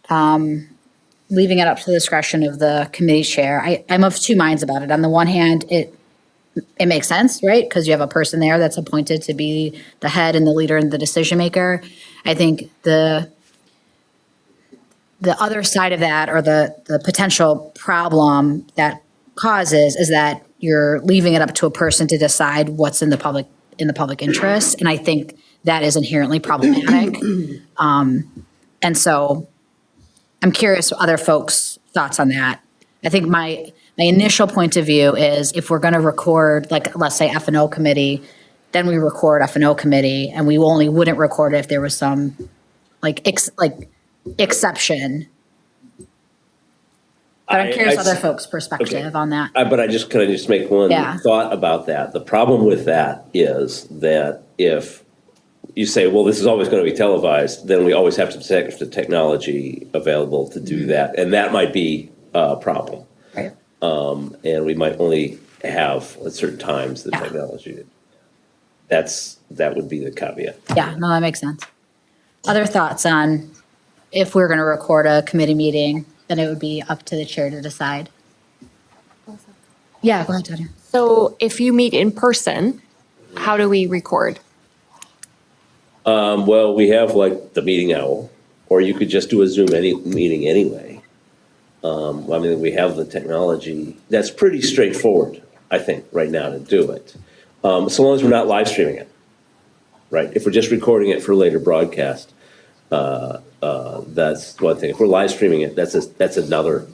leaving it up to the discretion of the committee chair. I'm of two minds about it. On the one hand, it makes sense, right? Because you have a person there that's appointed to be the head and the leader and the decision maker. I think the other side of that, or the potential problem that causes, is that you're leaving it up to a person to decide what's in the public interest, and I think that is inherently problematic. And so I'm curious other folks' thoughts on that. I think my initial point of view is, if we're going to record, like, let's say F&O committee, then we record F&O committee, and we only wouldn't record it if there was some exception. But I'm curious other folks' perspective on that. But can I just make one thought about that? The problem with that is that if you say, well, this is always going to be televised, then we always have to have the technology available to do that. And that might be a problem. Right. And we might only have at certain times the technology. That would be the caveat. Yeah, no, that makes sense. Other thoughts on, if we're going to record a committee meeting, then it would be up to the chair to decide. Yeah, go ahead, Tanya. So if you meet in person, how do we record? Well, we have like the meeting owl, or you could just do a Zoom meeting anyway. I mean, we have the technology. That's pretty straightforward, I think, right now to do it. So long as we're not live streaming it, right? If we're just recording it for later broadcast, that's one thing. If we're live streaming it, that's another.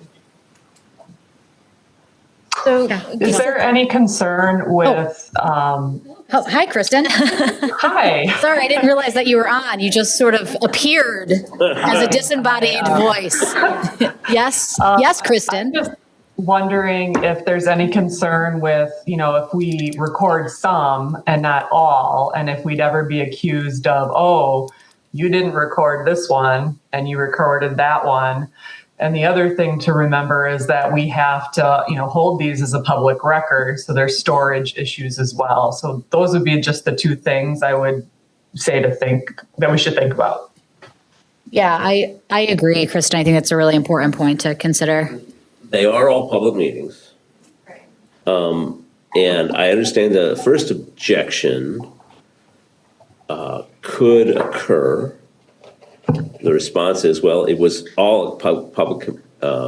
So, is there any concern with? Hi, Kristen. Hi. Sorry, I didn't realize that you were on. You just sort of appeared as a disembodied voice. Yes, yes, Kristen. I'm just wondering if there's any concern with, if we record some and not all, and if we'd ever be accused of, oh, you didn't record this one and you recorded that one. And the other thing to remember is that we have to, hold these as a public record. So there's storage issues as well. So those would be just the two things I would say that we should think about. Yeah, I agree, Kristen. I think that's a really important point to consider. They are all public meetings. And I understand the first objection could occur. The response is, well, it was all a public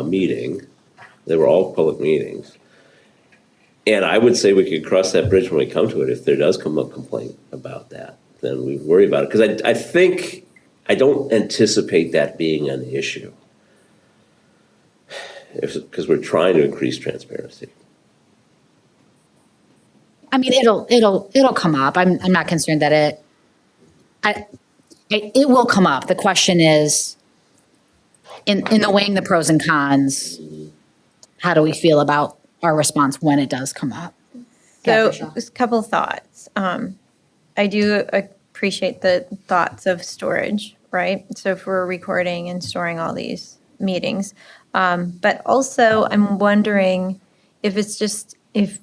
meeting. They were all public meetings. And I would say we could cross that bridge when we come to it. If there does come a complaint about that, then we worry about it. Because I don't anticipate that being an issue. Because we're trying to increase transparency. I mean, it'll come up. I'm not concerned that it will come up. The question is, in the weighing the pros and cons, how do we feel about our response when it does come up? So just a couple of thoughts. I do appreciate the thoughts of storage, right? So if we're recording and storing all these meetings, but also I'm wondering if it's just, if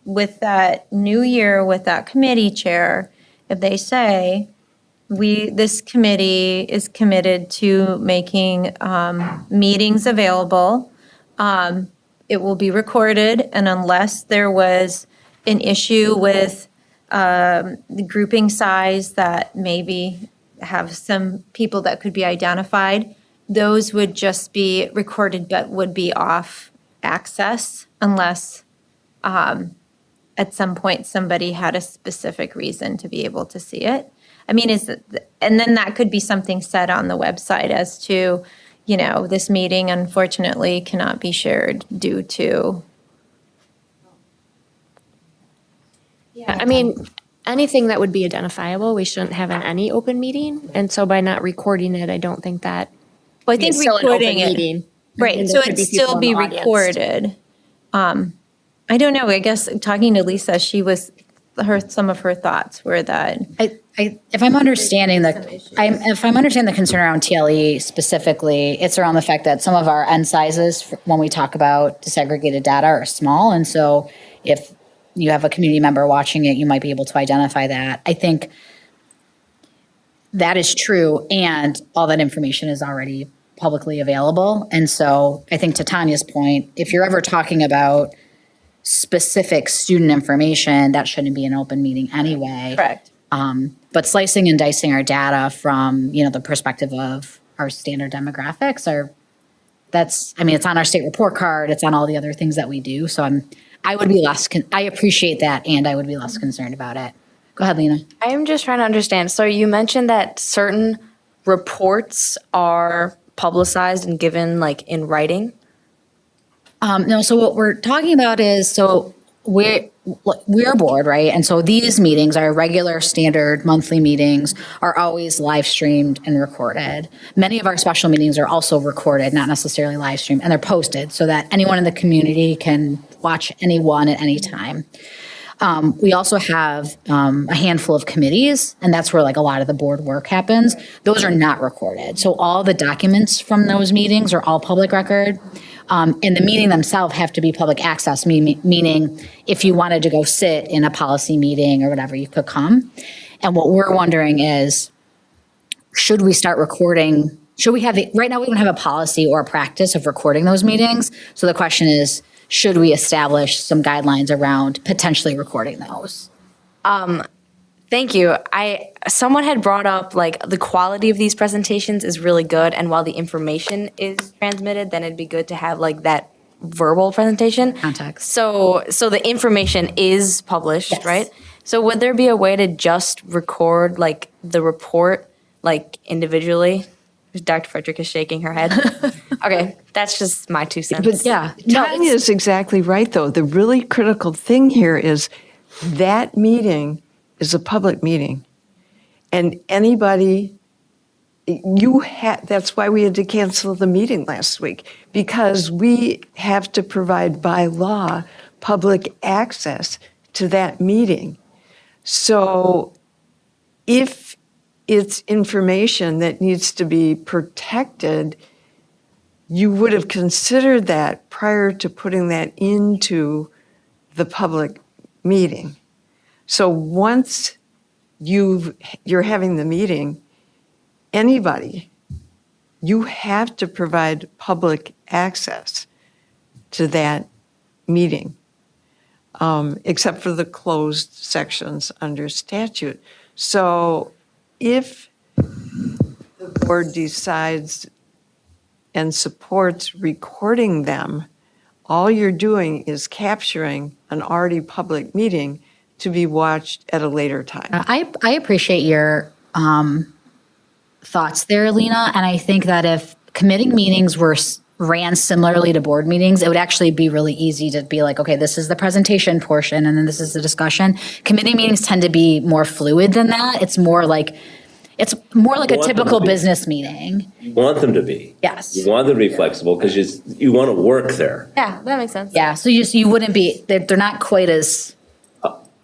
with that new year, with that committee chair, if they say, this committee is committed to making meetings available, it will be recorded, and unless there was an issue with the grouping size that maybe have some people that could be identified, those would just be recorded but would be off access unless at some point somebody had a specific reason to be able to see it. I mean, and then that could be something said on the website as to, this meeting unfortunately cannot be shared due to. Yeah, I mean, anything that would be identifiable, we shouldn't have in any open meeting. And so by not recording it, I don't think that. Well, I think it's still an open recording it, meeting. right, And so there could it'd be people still in be the audience. recorded. I don't know, I guess talking to Lisa, some of her thoughts were that. If I'm understanding the concern around TLE specifically, it's around the fact that some of our N sizes, when we talk about disaggregated data, are small. And so if you have a community member watching it, you might be able to identify that. I think that is true, and all that information is already publicly available. And so I think to Tanya's point, if you're ever talking about specific student information, that shouldn't be an open meeting anyway. Correct. But slicing and dicing our data from, the perspective of our standard demographics it's on our state report card, it's on all the other things that we do. So I would be I appreciate that, and I would be less concerned about it. Go ahead, Lena. I am just trying to understand. So you mentioned that certain reports are publicized and given in writing. No, so what we're talking about is, we're a board, right? And so these meetings, our regular standard monthly meetings, are always live streamed and recorded. Many of our special meetings are also recorded, not necessarily live streamed, and they're posted so that anyone in the community can watch any one at any time. We also have a handful of committees, and that's where a lot of the board work happens. Those are not recorded. So all the documents from those meetings are all public record. And the meeting themselves have to be public access, meaning if you wanted to go sit in a policy meeting or whatever, you could come. And what we're wondering is, should we start recording? Should we have right now we don't have a policy or a practice of recording those meetings. So the question is, should we establish some guidelines around potentially recording those? Thank you. Someone had brought up the quality of these presentations is really good, and while the information is transmitted, then it'd be good to have that verbal presentation. Context. So the information is published, Yes. right? So would there be a way to just record the report individually? Dr. Frederick is shaking her head. Okay, that's just my 2 cents. But Yeah. Tanya is exactly right, though. The really critical thing here is that meeting is a public meeting. And anybody, that's why we had to cancel the meeting last week, because we have to provide by law public access to that meeting. So if it's information that needs to be protected, you would have considered that prior to putting that into the public meeting. So once you're having the meeting, anybody, you have to provide public access to that meeting, except for the closed sections under statute. So if the board decides and supports recording them, all you're doing is capturing an already public meeting to be watched at a later time. I appreciate your thoughts there, Lena, and I think that if committee meetings ran similarly to board meetings, it would actually be really easy to be okay, this is the presentation portion, and then this is the discussion. Committee meetings tend to be more fluid than that. It's more like a typical business meeting. You want them to be. Yes. You want them to be flexible because you want to work there. Yeah, that makes sense. Yeah, so you wouldn't be, they're not quite as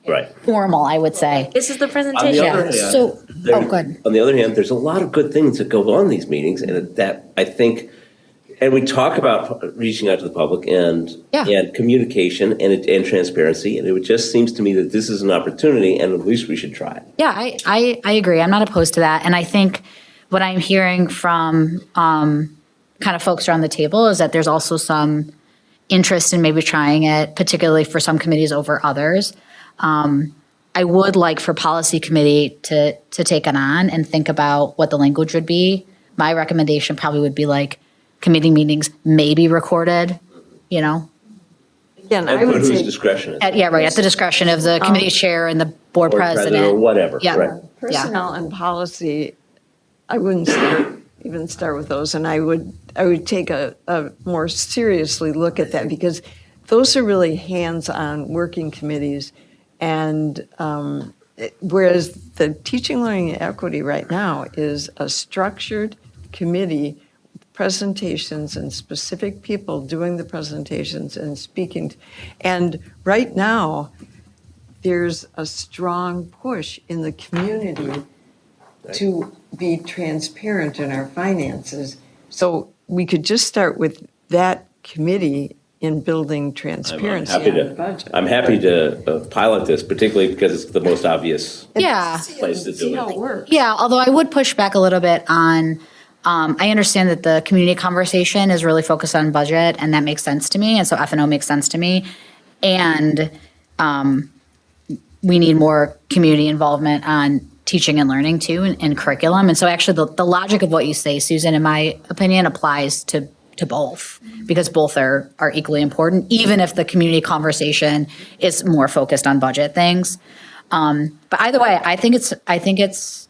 Right. formal, I would say. This is the On presentation. the other hand, So, good. On the other hand, there's a lot of good things that go on in these meetings, and that I think, and we talk about reaching out to the public and communication and transparency, and it just seems to me that this is an opportunity, and at least we should try it. Yeah, I agree. I'm not opposed to that. And I think what I'm hearing from kind of folks around the table is that there's also some interest in maybe trying it, particularly for some committees over others. I would like for policy committee to take it on and think about what the language would be. My recommendation probably would be committee meetings may be recorded, Again, And I would whose say discretion is at the discretion of the committee chair and the board Or president. or whatever, Yeah. right? personnel and policy, I wouldn't say even start with those. And I would take a more seriously look at that, because those are really hands-on working committees. And whereas the teaching, learning, and equity right now is a structured committee, presentations and specific people doing the presentations and speaking. And right now, there's a strong push in the community to be transparent in our finances. So we could just start with that committee in building transparency in the budget. I'm happy to pilot this, particularly because it's the most obvious Yeah. place to do it. Yeah, although I would push back a little bit on, I understand that the community conversation is really focused on budget, and that makes sense to me, and so F&O makes sense to me. And we need more community involvement on teaching and learning too, and curriculum. And so actually the logic of what you say, Susan, in my opinion, applies to both, because both are equally important, even if the community conversation is more focused on budget things. But either way, I think it's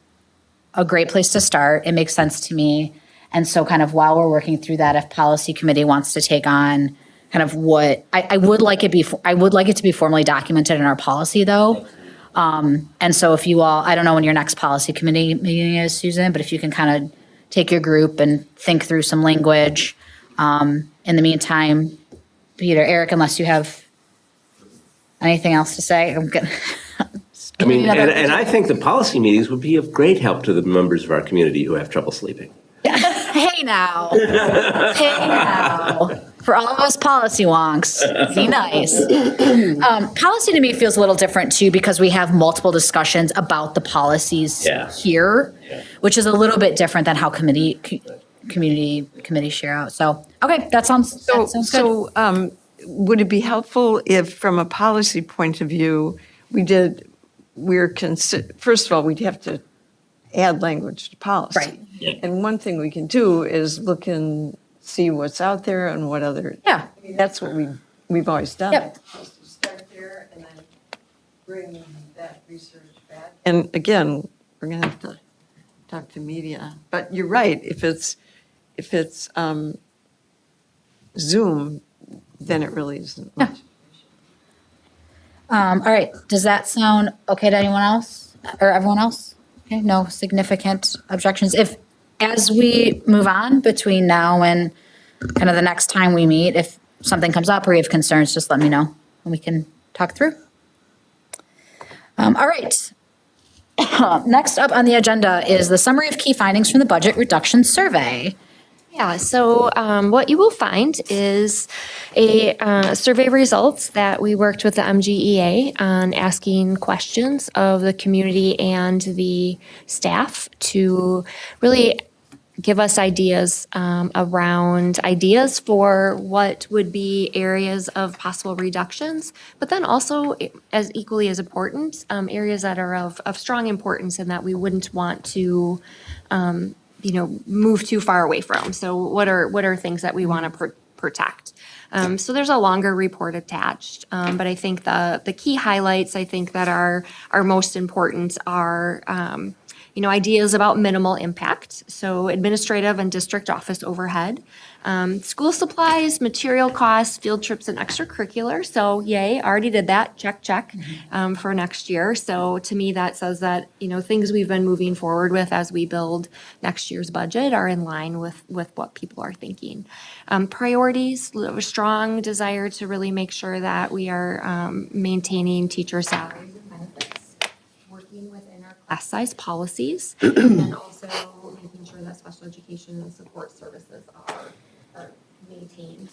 a great place to start. It makes sense to me. And so kind of while we're working through that, if policy committee wants to take on kind of what, I would like it to be formally documented in our policy though. And so if you all, I don't know when your next policy committee meeting is, Susan, but if you can kind of take your group and think through some language. In the meantime, Peter, Eric, unless you have anything else to say, I'm good. I mean, and I think the policy meetings would be of great help to the members of our community who have trouble sleeping. Hey now. Hey now. For all of us policy wonks, be nice. Policy to me feels a little different too, because we have multiple discussions about the policies here, which is a little bit different than how community share out. So, okay, that sounds good. So would it be helpful if, from a policy point of view, first of all, we'd have to add language to policy. Right. Yeah. And one thing we can do is look and see what's out there and what other. Yeah. I mean, that's what we've always done. Yep. Start there and then bring that research back. And again, we're going to have to talk to media. But you're right. If it's Zoom, then it really isn't much. All right. Does that sound okay to anyone else or everyone else? Okay. No significant objections. If, as we move on between now and kind of the next time we meet, if something comes up or you have concerns, just let me know and we can talk through. All right. Next up on the agenda is the summary of key findings from the budget reduction survey. Yeah, so what you will find is a survey results that we worked with the MGEA on asking questions of the community and the staff to really give us ideas around ideas for what would be areas of possible reductions, but then also as equally as important, areas that are of strong importance and that we wouldn't want to move too far away from. So what are things that we want to protect? So there's a longer report attached, but I think the key highlights I think that are most important are ideas about minimal impact. So administrative and district office overhead, school supplies, material costs, field trips, and extracurricular. So yay, already did that, check, for next year. So to me, that says that, things we've been moving forward with as we build next year's budget are in line with what people are thinking. Priorities, a strong desire to really make sure that we are maintaining teacher salaries and benefits, working within our class size policies, and also making sure that special education and support services are maintained.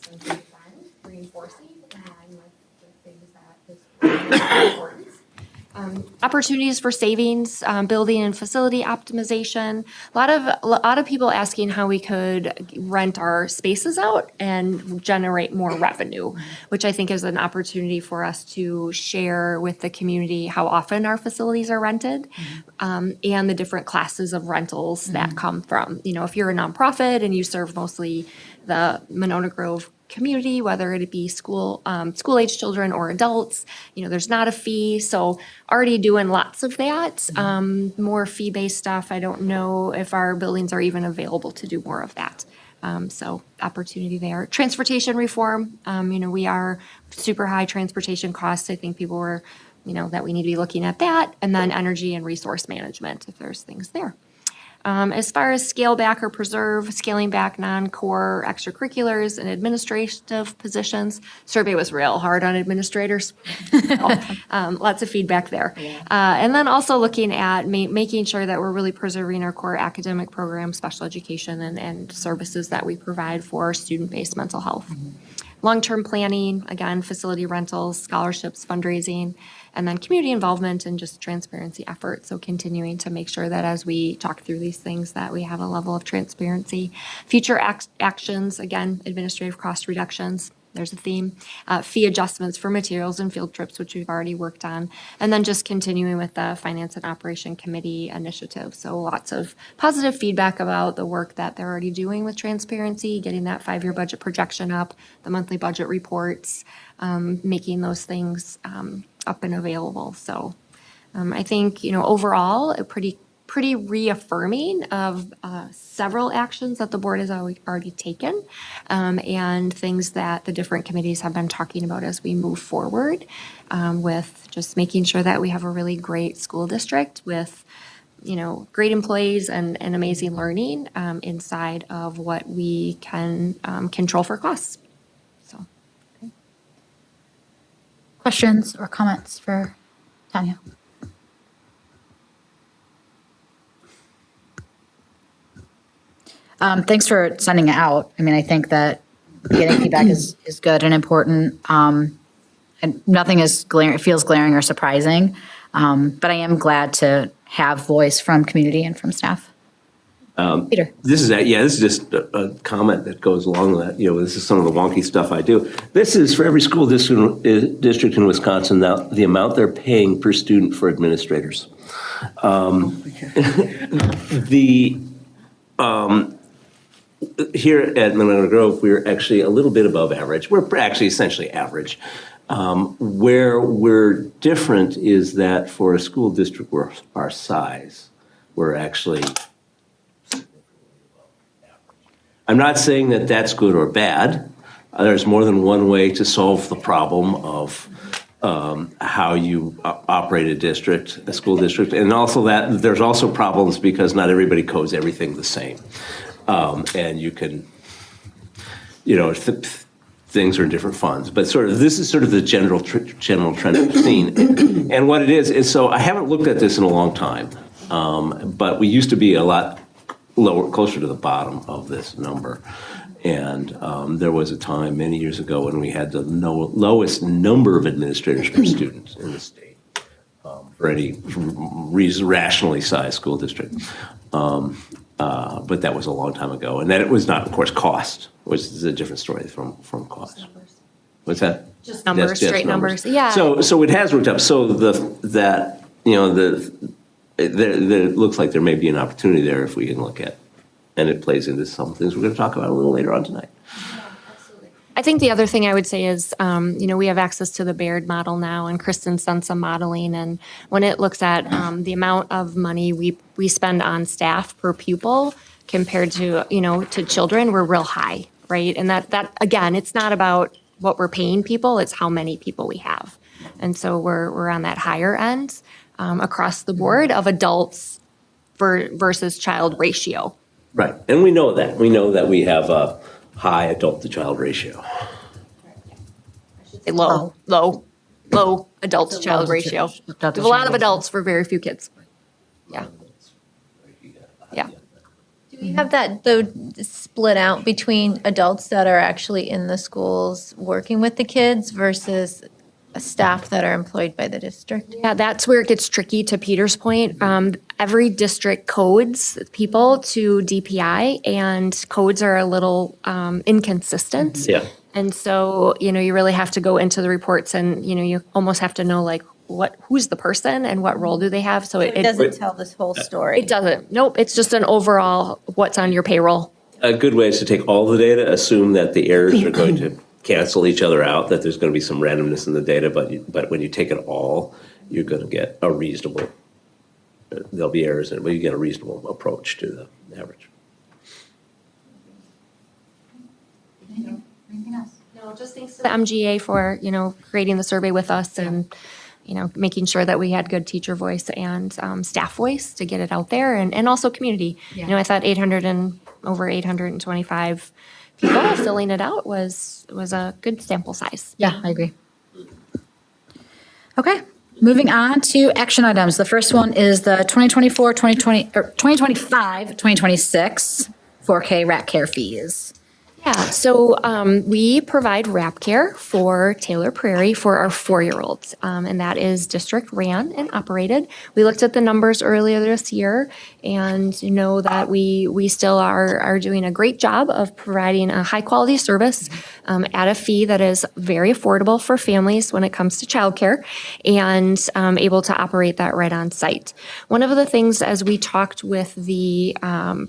So good friend, reinforcing and with things that is important. Opportunities for savings, building and facility optimization. A lot of people asking how we could rent our spaces out and generate more revenue, which I think is an opportunity for us to share with the community how often our facilities are rented, and the different classes of rentals that come from. If you're a nonprofit and you serve mostly the Monona Grove community, whether it be school-age children or adults. There's not a fee, so already doing lots of that. More fee-based stuff. I don't know if our buildings are even available to do more of that. So opportunity there. Transportation reform, we are super high transportation costs. I think people were, that we need to be looking at that. And then energy and resource management, if there's things there. As far as scale back or preserve, scaling back non-core extracurriculars and administrative positions, survey was real hard on administrators. Lots of feedback there. And then also looking at making sure that we're really preserving our core academic programs, special education, and services that we provide for student-based mental health. Long-term planning, again, facility rentals, scholarships, fundraising, and then community involvement and just transparency efforts. So continuing to make sure that as we talk through these things that we have a level of transparency. Future actions, again, administrative cost reductions. There's a theme. Fee adjustments for materials and field trips, which we've already worked on. And then just continuing with the Finance and Operation Committee initiative. So lots of positive feedback about the work that they're already doing with transparency, getting that 5-year budget projection up, the monthly budget reports, making those things up and available. So I think, overall, a pretty reaffirming of several actions that the board has already taken and things that the different committees have been talking about as we move forward with just making sure that we have a really great school district with great employees and amazing learning inside of what we can control for costs. So, okay. Questions or comments for Tanya? Thanks for sending it out. I mean, I think that getting feedback is good and important. And nothing is feels glaring or surprising. But I am glad to have voice from community and from staff. Peter. This is just a comment that goes along with that. This is some of the wonky stuff I do. This is for every school district in Wisconsin, now the amount they're paying per student for administrators. Here at Monona Grove, we're actually a little bit above average. We're actually essentially average. Where we're different is that for a school district our size, we're actually. I'm not saying that that's good or bad. There's more than one way to solve the problem of how you operate a school district, and also that there's also problems because not everybody codes everything the same. And you can, things are in different funds, but this is sort of the general trend I've seen. And what it is so I haven't looked at this in a long time, but we used to be a lot lower, closer to the bottom of this number. And there was a time many years ago when we had the lowest number of administrators per student in the state for any rationally sized school district. But that was a long time ago. And then it was not, of course, cost, which is a different story from cost. What's that? Just numbers, straight numbers. Yeah. So it has worked up. So it looks like there may be an opportunity there if we can look at, and it plays into some things we're going to talk about a little later on tonight. I think the other thing I would say is, we have access to the Baird model now, and Kristen's done some modeling, and when it looks at the amount of money we spend on staff per pupil compared to, to children, we're real high, right? And that again, it's not about what we're paying people, it's how many people we have. And so we're on that higher end across the board of adults versus child ratio. Right, and we know that. We know that we have a high adult-to-child ratio. Low adult-to-child ratio. We have a lot of adults for very few kids. Yeah. Yeah. Do we have that, though, split out between adults that are actually in the schools working with the kids versus staff that are employed by the district? Yeah, that's where it gets tricky, to Peter's point. Every district codes people to DPI, and codes are a little inconsistent. Yeah. And so, you really have to go into the reports and, you almost have to know who's the person and what role do they have. So it doesn't tell this whole story. It doesn't. Nope. It's just an overall what's on your payroll. A good way is to take all the data, assume that the errors are going to cancel each other out, that there's going to be some randomness in the data, but when you take it all, you're going to get a reasonable, there'll be errors in it, but you get a reasonable approach to the average. Anything else? No, just thanks to the MGA for, creating the survey with us and, making sure that we had good teacher voice and staff voice to get it out there and also community. Yeah. I thought over 825 people filling it out was a good sample size. Yeah, I agree. Okay, moving on to action items. The first one is the 2025-2026 4K rat care fees. Yeah, so we provide wrap care for Taylor Prairie for our 4-year-olds, and that is district ran and operated. We looked at the numbers earlier this year and know that we still are doing a great job of providing a high quality service at a fee that is very affordable for families when it comes to childcare and able to operate that right on site. One of the things as we talked with the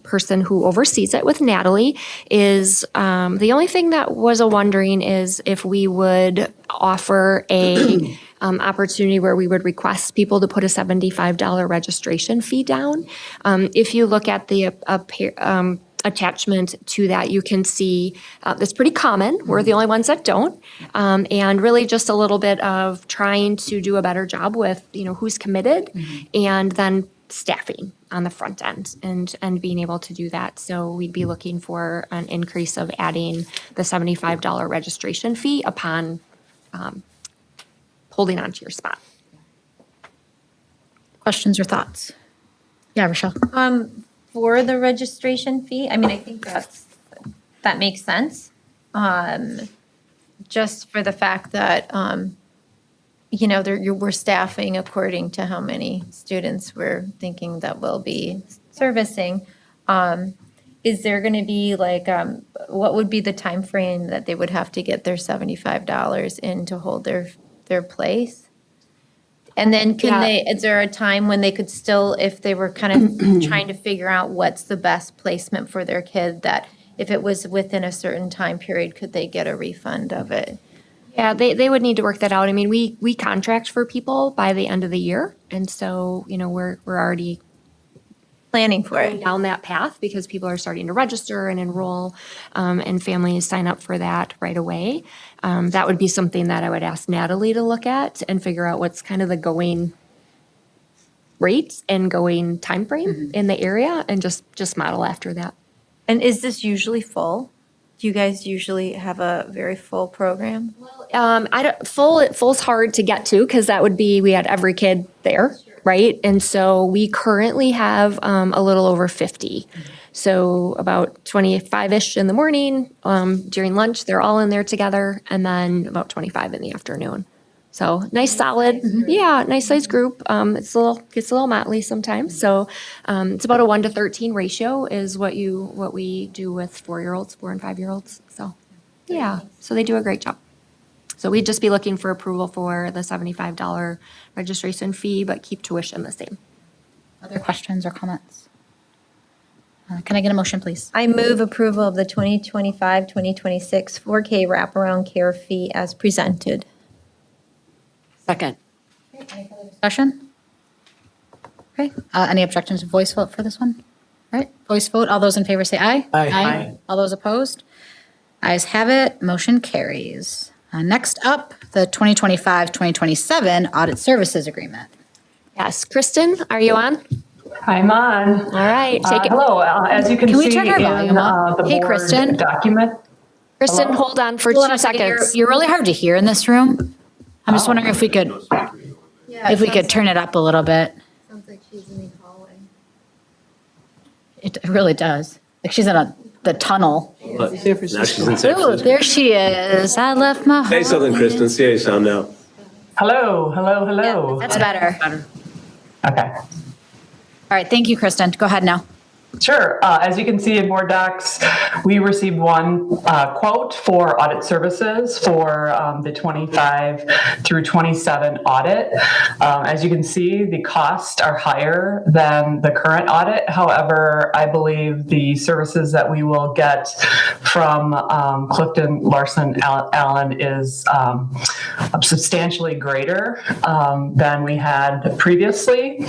person who oversees it with Natalie is the only thing that was a wondering is if we would offer a opportunity where we would request people to put a $75 registration fee down. If you look at the attachment to that, you can see it's pretty common. We're the only ones that don't. And really just a little bit of trying to do a better job with, who's committed and then staffing on the front end and being able to do that. So we'd be looking for an increase of adding the $75 registration fee upon holding onto your spot. Questions or thoughts? Yeah, Rochelle. For the registration fee, I think that makes sense. Just for the fact that, we're staffing according to how many students we're thinking that we'll be servicing. Is there going to be what would be the time frame that they would have to get their $75 in to hold their place? And then is there a time when they could still, if they were kind of trying to figure out what's the best placement for their kid, that if it was within a certain time period, could they get a refund of it? Yeah, they would need to work that out. We contract for people by the end of the year. And so, we're already planning for it down that path because people are starting to register and enroll and families sign up for that right away. That would be something that I would ask Natalie to look at and figure out what's kind of the going rate and going timeframe in the area and just model after that. And is this usually full? Do you guys usually have a very full program? Full's hard to get to because that would be, we had every kid there, right? And so we currently have a little over 50. So about 25-ish in the morning, during lunch, they're all in there together, and then about 25 in the afternoon. So nice solid, nice size group. Gets a little motley sometimes. So it's about a 1-to-13 ratio is what we do with 4-year-olds, 4 and 5-year-olds. So so they do a great job. So we'd just be looking for approval for the $75 registration fee, but keep tuition the same. Other questions or comments? Can I get a motion, please? I move approval of the 2025-2026 4K wraparound care fee as presented. Second. Discussion? Okay, any objections to voice vote for this one? All right, voice vote. All those in favor say aye. Aye. All those opposed? Ayes have it, motion carries. Next up, the 2025-2027 Audit Services Agreement. Yes, Kristen, are you on? I'm on. All right, take it. Hello, as you can Can see we turn our volume up? the Hey, board Kristen. document. Kristen, Hello? hold on for Hold on 2 a second. seconds. You're really hard to hear in this room. I'm just wondering if we could turn it up a little bit. Sounds like she's in the hallway. It really does. Like she's in the tunnel. But now she's in San Oh, Francisco. there she is. I left my Say something, Kristen. See how you sound now. Hello, hello, hello. That's better. Okay. All right, thank you, Kristen. Go ahead now. Sure. As you can see in board docs, we received one quote for audit services for the 25 through 27 audit. As you can see, the costs are higher than the current audit. However, I believe the services that we will get from Clifton Larson Allen is substantially greater than we had previously.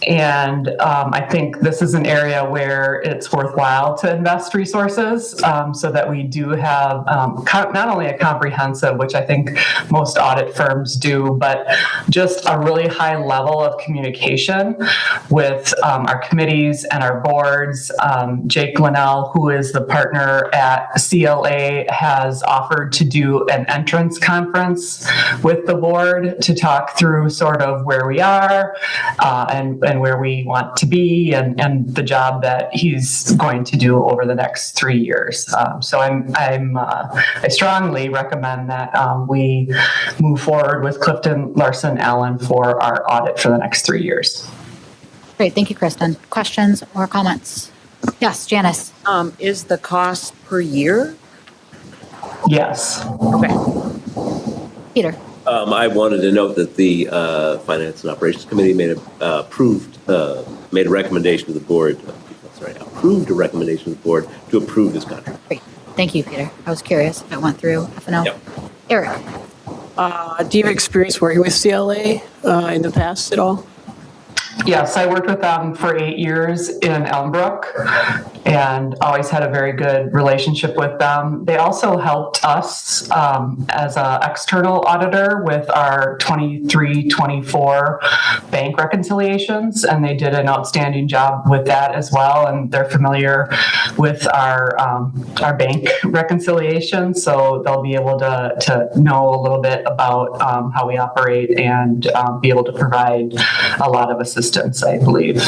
And I think this is an area where it's worthwhile to invest resources so that we do have not only a comprehensive, which I think most audit firms do, but just a really high level of communication with our committees and our boards. Jake Linnell, who is the partner at CLA, has offered to do an entrance conference with the board to talk through sort of where we are and where we want to be and the job that he's going to do over the next 3 years. So I strongly recommend that we move forward with Clifton Larson Allen for our audit for the next 3 years. Great, thank you, Kristen. Questions or comments? Yes, Janice. Is the cost per year? Yes. Okay. Peter. I wanted to note that the Finance and Operations Committee made a recommendation to the board. Approved a recommendation to the board to approve this contract. Great, thank you, Peter. I was curious if it went through F&O. Yep. Eric. Do you have experience working with CLA in the past at all? Yes, I worked with them for 8 years in Elmbrook and always had a very good relationship with them. They also helped us as an external auditor with our 23-24 bank reconciliations, and they did an outstanding job with that as well. And they're familiar with our bank reconciliation, so they'll be able to know a little bit about how we operate and be able to provide a lot of assistance, I believe.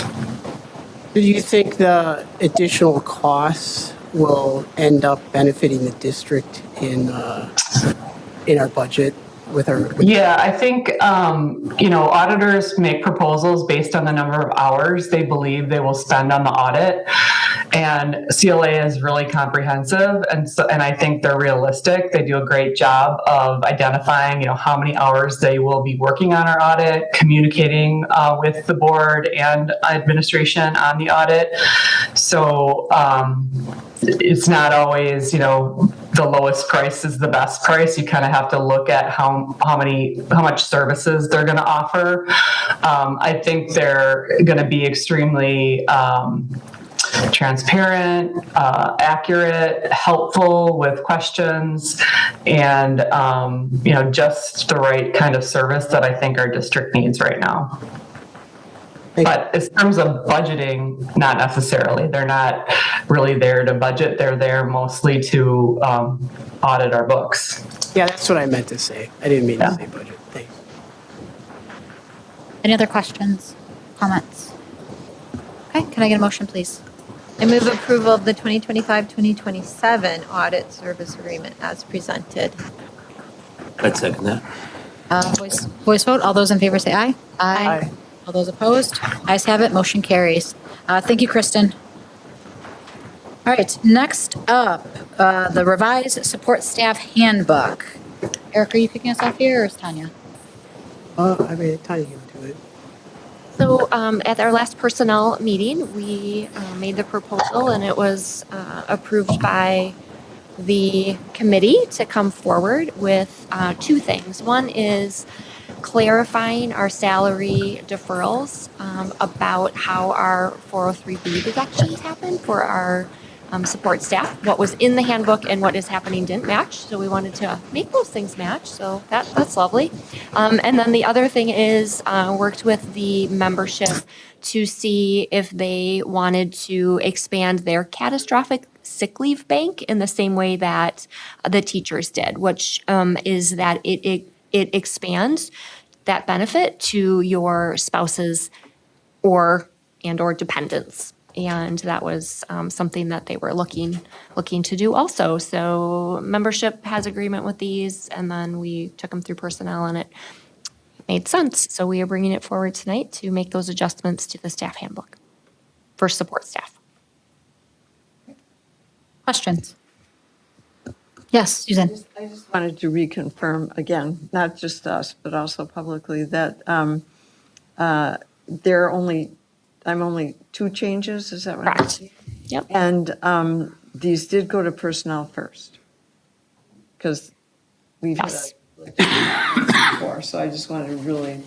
Do you think the additional costs will end up benefiting the district in our budget with our? Yeah, I think, auditors make proposals based on the number of hours they believe they will spend on the audit. And CLA is really comprehensive, and I think they're realistic. They do a great job of identifying, how many hours they will be working on our audit, communicating with the board and administration on the audit. So it's not always, the lowest price is the best price. You kind of have to look at how much services they're going to offer. I think they're going to be extremely transparent, accurate, helpful with questions, and just the right kind of service that I think our district needs right now. But in terms of budgeting, not necessarily. They're not really there to budget. They're there mostly to audit our books. Yeah, that's what I meant to say. I didn't mean to say budget. Thanks. Any other questions, comments? Okay, can I get a motion, please? I move approval of the 2025-2027 audit service agreement as presented. I'd second that. Voice vote. All those in favor say aye. Aye. All those opposed? Ayes have it. Motion carries. Thank you, Kristen. All right, next up, the revised support staff handbook. Eric, are you kicking us off here, or is Tanya? I mean, Tanya can do it. So at our last personnel meeting, we made the proposal and it was approved by the committee to come forward with two things. One is clarifying our salary deferrals about how our 403B deductions happen for our support staff. What was in the handbook and what is happening didn't match, so we wanted to make those things match, so that's lovely. And then the other thing is worked with the membership to see if they wanted to expand their catastrophic sick leave bank in the same way that the teachers did, which is that it expands that benefit to your spouses or dependents. And that was something that they were looking to do also. So membership has agreement with these, and then we took them through personnel, and it made sense. So we are bringing it forward tonight to make those adjustments to the staff handbook for support staff. Questions? Yes, Susan. I just wanted to reconfirm again, not just us, but also publicly, that I'm only 2 changes, is that right? Correct. Yep. And these did go to personnel first, because we've had a before, so I just wanted to really.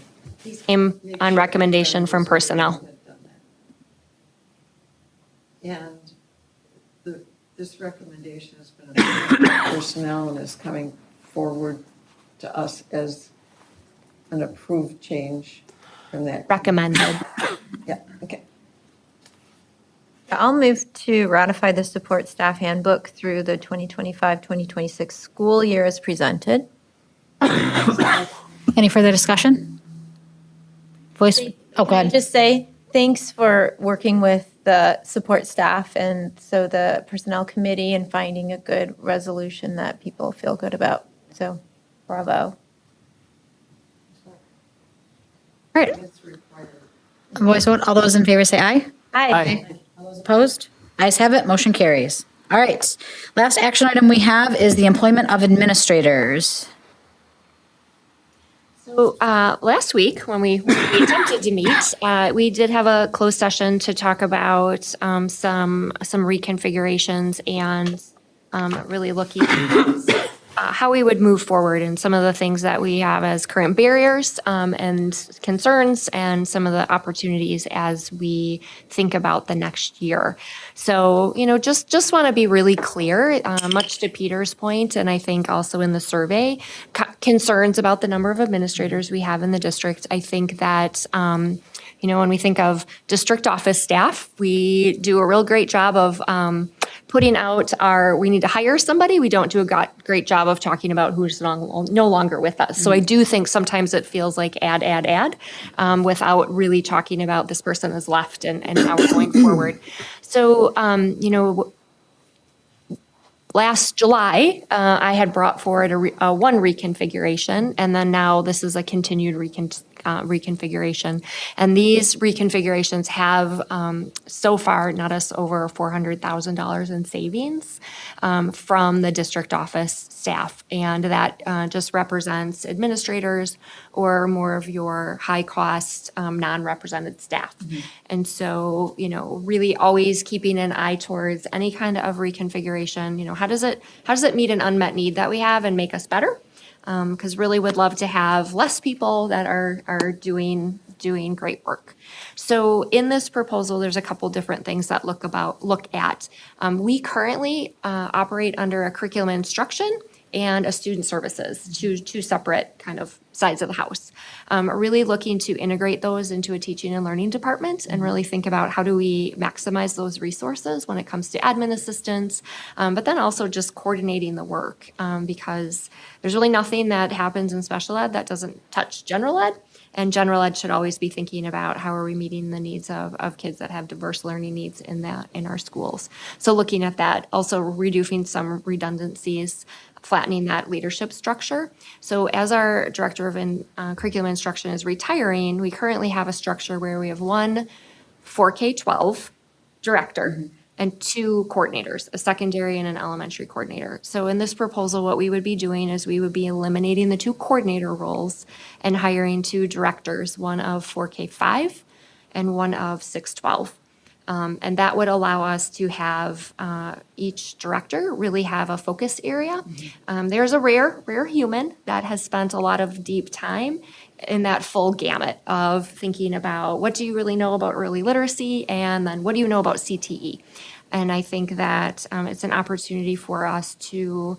Came on recommendation from personnel. And this recommendation has been approved by personnel and is coming forward to us as an approved change from that. Recommended. Yeah, okay. I'll move to ratify the support staff handbook through the 2025-2026 school year as presented. Any further discussion? Voice, oh, go ahead. Just say thanks for working with the support staff and so the personnel committee and finding a good resolution that people feel good about. So bravo. All right. Voice vote. All those in favor say aye. Aye. All those opposed? Ayes have it. Motion carries. All right. Last action item we have is the employment of administrators. So last week, when we attempted to meet, we did have a closed session to talk about some reconfigurations and really looking at how we would move forward and some of the things that we have as current barriers and concerns and some of the opportunities as we think about the next year. So, just want to be really clear, much to Peter's point, and I think also in the survey, concerns about the number of administrators we have in the district. I think that, when we think of district office staff, we do a real great job of putting out we need to hire somebody. We don't do a great job of talking about who's no longer with us. So I do think sometimes it feels like add, without really talking about this person has left and how we're going forward. So, last July, I had brought forward a one reconfiguration, and then now this is a continued reconfiguration. And these reconfigurations have so far net us over $400,000 in savings from the district office staff. And that just represents administrators or more of your high-cost, non-represented staff. And so, really always keeping an eye towards any kind of reconfiguration. How does it meet an unmet need that we have and make us better? Because really would love to have less people that are doing great work. So in this proposal, there's a couple different things that look at. We currently operate under a curriculum instruction and a student services, two separate kind of sides of the house. Really looking to integrate those into a teaching and learning department and really think about how do we maximize those resources when it comes to admin assistance, but then also just coordinating the work because there's really nothing that happens in special ed that doesn't touch general ed. And general ed should always be thinking about how are we meeting the needs of kids that have diverse learning needs in our schools. So looking at that, also reducing some redundancies, flattening that leadership structure. So as our director of curriculum instruction is retiring, we currently have a structure where we have one 4K-12 director and 2 coordinators, a secondary and an elementary coordinator. So in this proposal, what we would be doing is we would be eliminating the 2 coordinator roles and hiring 2 directors, one of 4K-5 and one of 6-12. And that would allow us to have each director really have a focus area. There's a rare human that has spent a lot of deep time in that full gamut of thinking about what do you really know about early literacy and then what do you know about CTE. And I think that it's an opportunity for us to,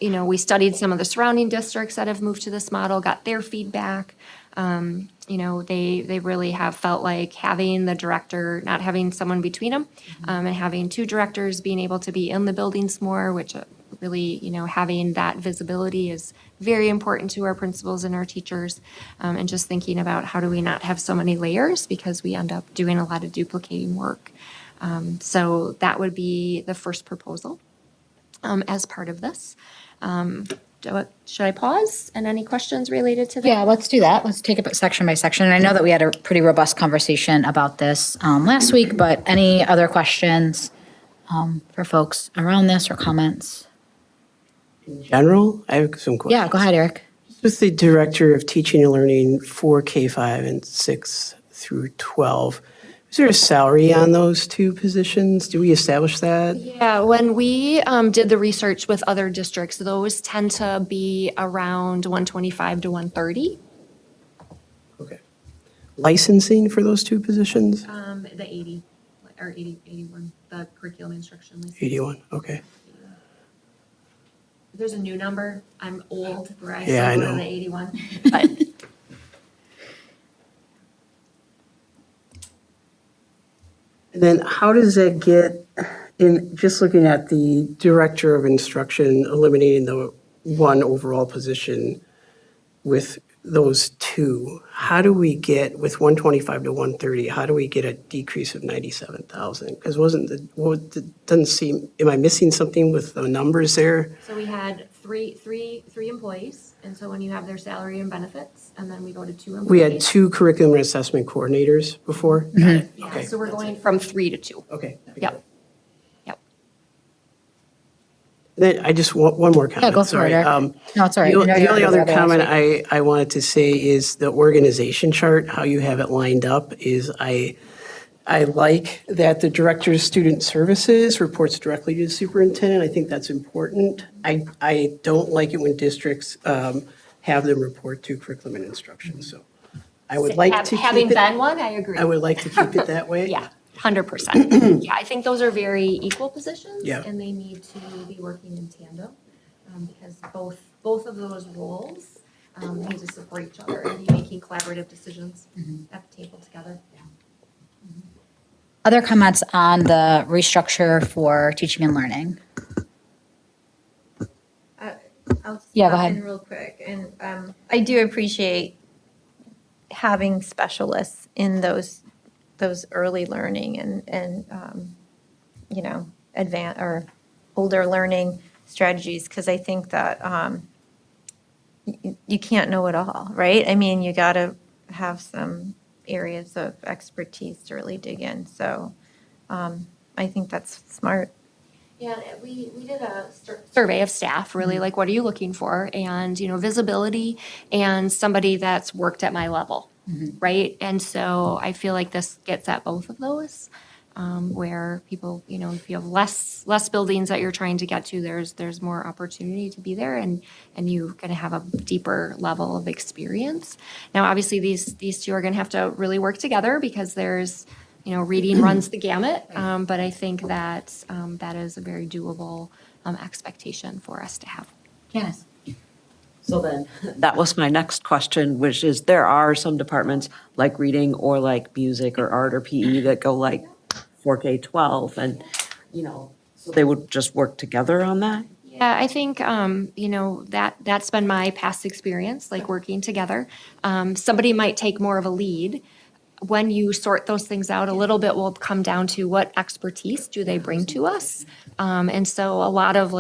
we studied some of the surrounding districts that have moved to this model, got their feedback. They really have felt like having the director, not having someone between them, and having 2 directors being able to be in the buildings more, which really, having that visibility is very important to our principals and our teachers, and just thinking about how do we not have so many layers because we end up doing a lot of duplicating work. So that would be the first proposal as part of this. Should I pause? And any questions related to that? Yeah, let's do that. Let's take it section by section. And I know that we had a pretty robust conversation about this last week, but any other questions for folks around this or comments? In general, I have some questions. Yeah, go ahead, Eric. With the Director of Teaching and Learning for K-5 and 6 through 12, is there a salary on those two positions? Do we establish that? Yeah, when we did the research with other districts, those tend to be around 125 to 130. Okay. Licensing for those two positions? The 80, or 80, 81, the curriculum instruction license. 81, okay. There's a new number. I'm old, where I Yeah, I still go to know. the 81. But And then how does that get, in just looking at the Director of Instruction, eliminating the one overall position with those two, how do we get, with 125 to 130, how do we get a decrease of 97,000? Because it doesn't seem, am I missing something with the numbers there? so we had three employees, and so when you have their salary and benefits, and then we go to 2 employees. We had 2 curriculum and assessment coordinators before? Yeah, Okay. so we're going from 3 to 2. Okay. Yep. Then I just want one more comment. Yeah, go for sorry. it, Eric. No, it's all right. The I know the you're only gonna other go there, comment so- I wanted to say is the organization chart, how you have it lined up is I like that the Director of Student Services reports directly to the superintendent. I think that's important. I don't like it when districts have them report to curriculum and instruction, so I would like to Having keep it. been one, I agree. I would like to keep it that way. Yeah, 100%. Yeah, I think those are very equal positions. Yeah. And they need to be working in tandem, because both of those roles need to support each other and be making collaborative decisions at the table together. Other comments on the restructure for teaching and learning? I'll just Yeah, go hop in ahead. real quick. And I do appreciate having specialists in those early learning and advanced or older learning strategies, because I think that you can't know it all, right? I mean, you got to have some areas of expertise to really dig in. So I think that's smart. Yeah, we did a survey of staff, really, like, what are you looking for? And, visibility and somebody that's worked at my level, right? And so I feel like this gets at both of those, where people, if you have less buildings that you're trying to get to, there's more opportunity to be there, and you're going to have a deeper level of experience. Now, obviously, these two are going to have to really work together, because there's, reading runs the gamut, but I think that that is a very doable expectation for us to have. Yes. So then, that was my next question, which is there are some departments like reading or like music or art or PE that go like 4K12 and, so they would just work together on that? Yeah, I think, that's been my past experience, like working together. Somebody might take more of a lead. When you sort those things out, a little bit will come down to what expertise do they bring to us. And so a lot of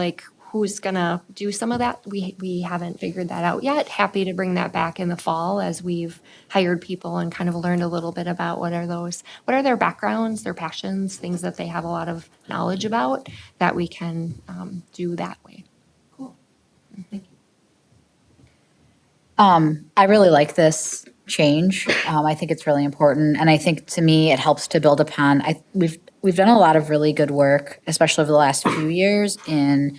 who's gonna do some of that, we haven't figured that out yet. Happy to bring that back in the fall as we've hired people and kind of learned a little bit about what are their backgrounds, their passions, things that they have a lot of knowledge about that we can do that way. I really like this change. I think it's really important, and I think to me it helps to build upon. We've done a lot of really good work, especially over the last few years, in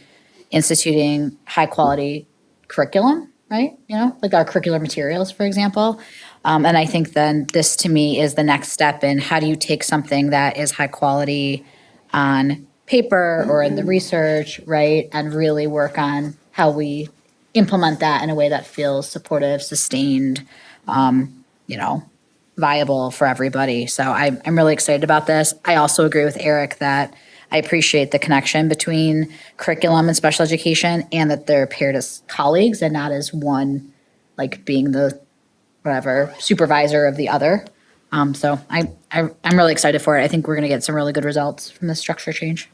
instituting high quality curriculum, right? Like our curricular materials, for example. And I think then this to me is the next step in how do you take something that is high quality on paper or in the research, right? And really work on how we implement that in a way that feels supportive, sustained, viable for everybody. So I'm really excited about this. I also agree with Eric that I appreciate the connection between curriculum and special education, and that they're paired as colleagues and not as one, like being the supervisor of the other. So I'm really excited for it. I think we're going to get some really good results from this structure change.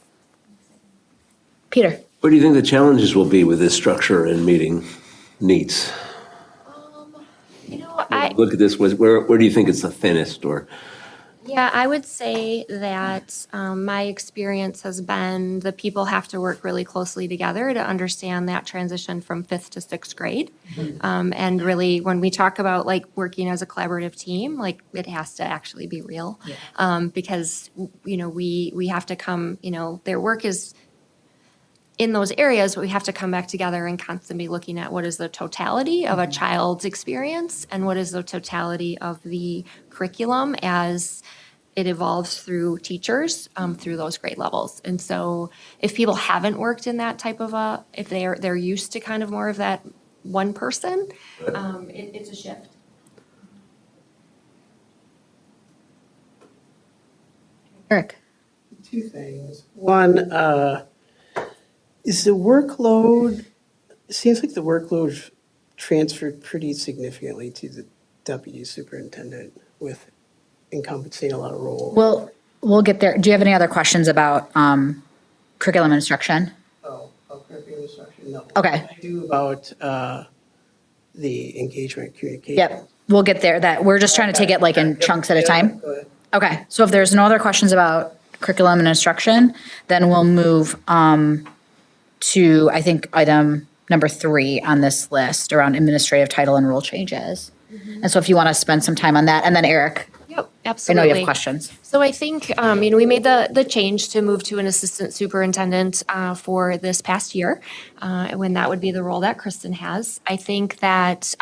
Peter. What do you think the challenges will be with this structure and meeting needs? I Look at this, where do you think it's the thinnest or Yeah, I would say that my experience has been the people have to work really closely together to understand that transition from fifth to sixth grade. And really, when we talk about like working as a collaborative team, like it has to actually be real. Because, we have to come, their work is in those areas, but we have to come back together and constantly be looking at what is the totality of a child's experience and what is the totality of the curriculum as it evolves through teachers through those grade levels. And so if people haven't worked in that type of if they're used to kind of more of that one person, it's a shift. Eric? Two things. One, is the workload, it seems like the workload transferred pretty significantly to the deputy superintendent with encompassing a lot of roles. We'll get there. Do you have any other questions about curriculum instruction? Curriculum instruction, no. Okay. I do about the engagement communication. Yep, we'll get there. We're just trying to take it like in chunks at a time. Go ahead. Okay, so if there's no other questions about curriculum and instruction, then we'll move to, I think, item number 3 on this list around administrative title and rule changes. And so if you want to spend some time on that, and then Eric. Yep, I absolutely. know you have questions. So I think, we made the change to move to an assistant superintendent for this past year, when that would be the role that Kristen has. I think that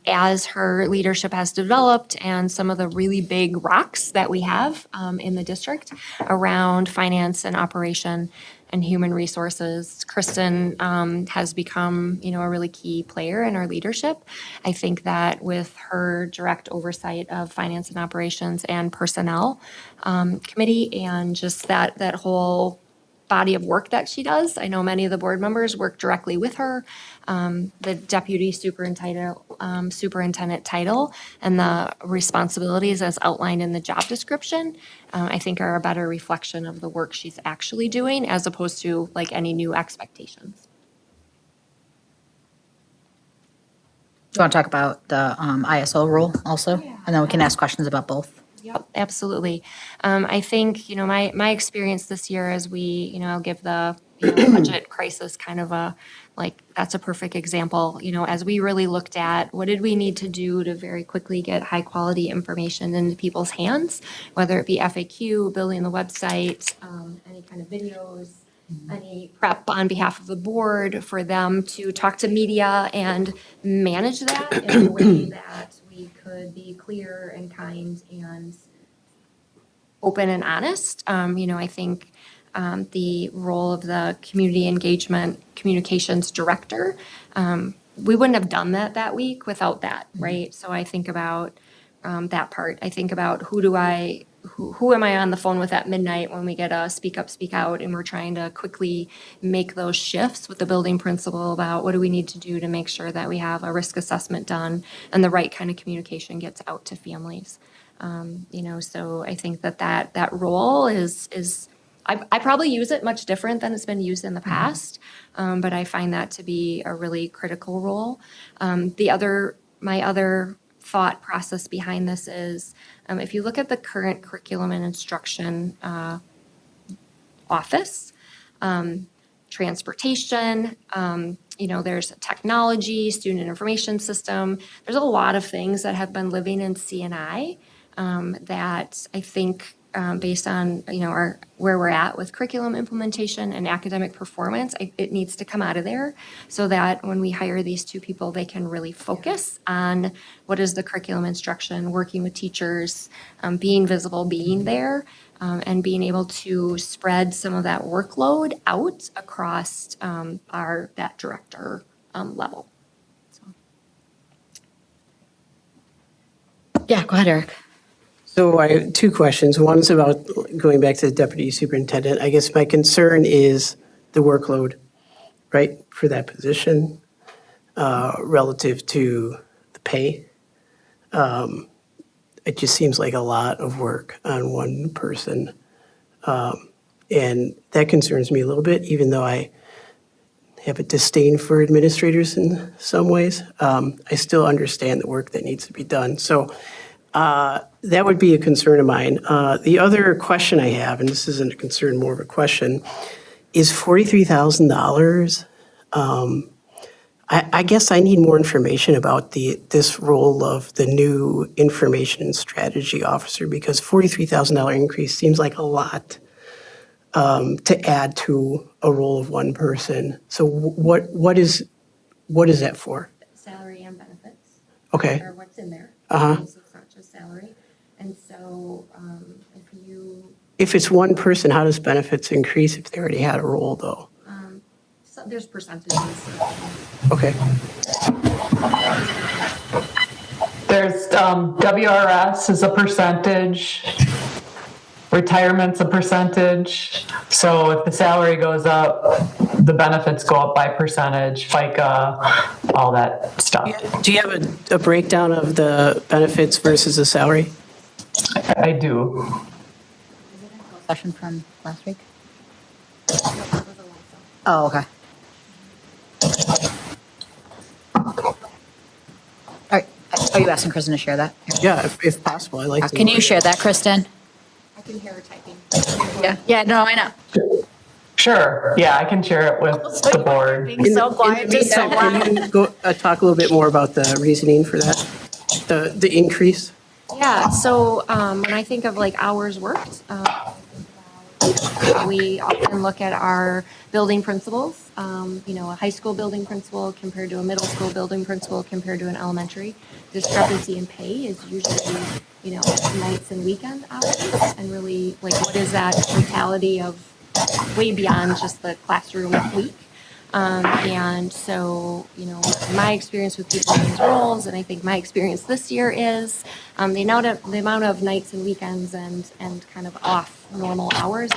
as her leadership has developed and some of the really big rocks that we have in the district around finance and operation and human resources, Kristen has become, a really key player in our leadership. I think that with her direct oversight of finance and operations and personnel committee and just that whole body of work that she does. I know many of the board members work directly with her. The deputy superintendent title and the responsibilities as outlined in the job description, I think are a better reflection of the work she's actually doing as opposed to like any new expectations. Do you want to talk about the ISO rule also? And then we can ask questions about both. Yep, absolutely. I think, my experience this year as we, I'll give the budget crisis kind of that's a perfect example, as we really looked at what did we need to do to very quickly get high quality information into people's hands, whether it be FAQ, building the website, any kind of videos, any prep on behalf of the board for them to talk to media and manage that in a way that we could be clear and kind and open and honest. I think the role of the community engagement communications director, we wouldn't have done that week without that, right? So I think about that part. I think about who am I on the phone with at midnight when we get a speak up, speak out, and we're trying to quickly make those shifts with the building principal about what do we need to do to make sure that we have a risk assessment done and the right kind of communication gets out to families. So I think that role is I probably use it much different than it's been used in the past, but I find that to be a really critical role. My other thought process behind this is if you look at the current curriculum and instruction office, transportation, there's technology, student information system. There's a lot of things that have been living in C&I that I think based on where we're at with curriculum implementation and academic performance, it needs to come out of there so that when we hire these two people, they can really focus on what is the curriculum instruction, working with teachers, being visible, being there, and being able to spread some of that workload out across that director level. Yeah, go ahead, Eric. So I have 2 questions. One is about going back to the deputy superintendent. I guess my concern is the workload, right, for that position relative to the pay. It just seems like a lot of work on one person. And that concerns me a little bit, even though I have a disdain for administrators in some ways. I still understand the work that needs to be done. So That would be a concern of mine. The other question I have, and this isn't a concern, more of a question, is $43,000. I guess I need more information about this role of the new information and strategy officer, because $43,000 increase seems like a lot to add to a role of one person. So what is that for? Salary and benefits. Okay. Are what's in there. Uh-huh. So it's not just salary. And so If it's one person, how does benefits increase if they already had a role, though? so there's percentages. Okay. There's WRS is a percentage, retirement's a percentage. So if the salary goes up, the benefits go up by percentage, FICA, all that stuff. Do you have a breakdown of the benefits versus the salary? I do. Session from last week? Oh, okay. All right, are you asking Kristen to share that? Yeah, if possible, I'd like to. Can you share that, Kristen? I can hear her typing. Yeah, no, I know. Sure, yeah, I can share it with the board. Being so quiet, just so loud. Can you go talk a little bit more about the reasoning for that, the increase? Yeah, so when I think of like hours worked, we often look at our building principals, a high school building principal compared to a middle school building principal compared to an elementary. Discrepancy in pay is usually, nights and weekend hours, and really like what is that totality of way beyond just the classroom week. And so, my experience with people in these roles, and I think my experience this year is the amount of nights and weekends and kind of off normal hours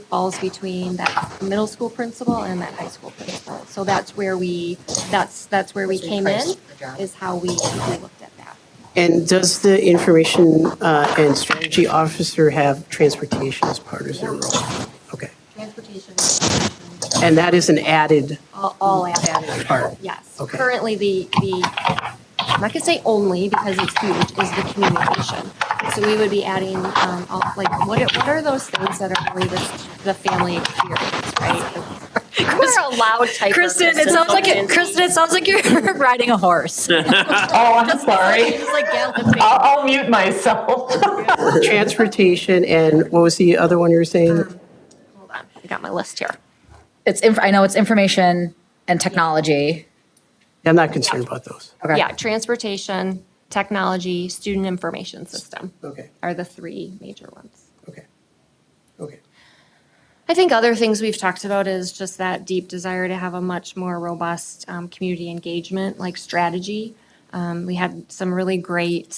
falls between that middle school principal and that high school principal. So that's where we came in, is how we looked at that. And does the information and strategy officer have transportation as part of their role? Okay. Transportation. And that is an added All added. part? Yes. Okay. Currently, the I'm not gonna say only because it's huge, is the communication. So we would be adding, what are those things that are really the family experience, right? We're a loud type. Kristen, it sounds like you're riding a horse. Oh, I'm sorry. Just like galloping. I'll mute myself. Transportation, and what was the other one you were saying? Hold on, I got my list here. I know it's information and technology. I'm not concerned about those. Okay. Yeah, transportation, technology, student information system. Okay. Are the three major ones. Okay. I think other things we've talked about is just that deep desire to have a much more robust community engagement, like strategy. We had some really great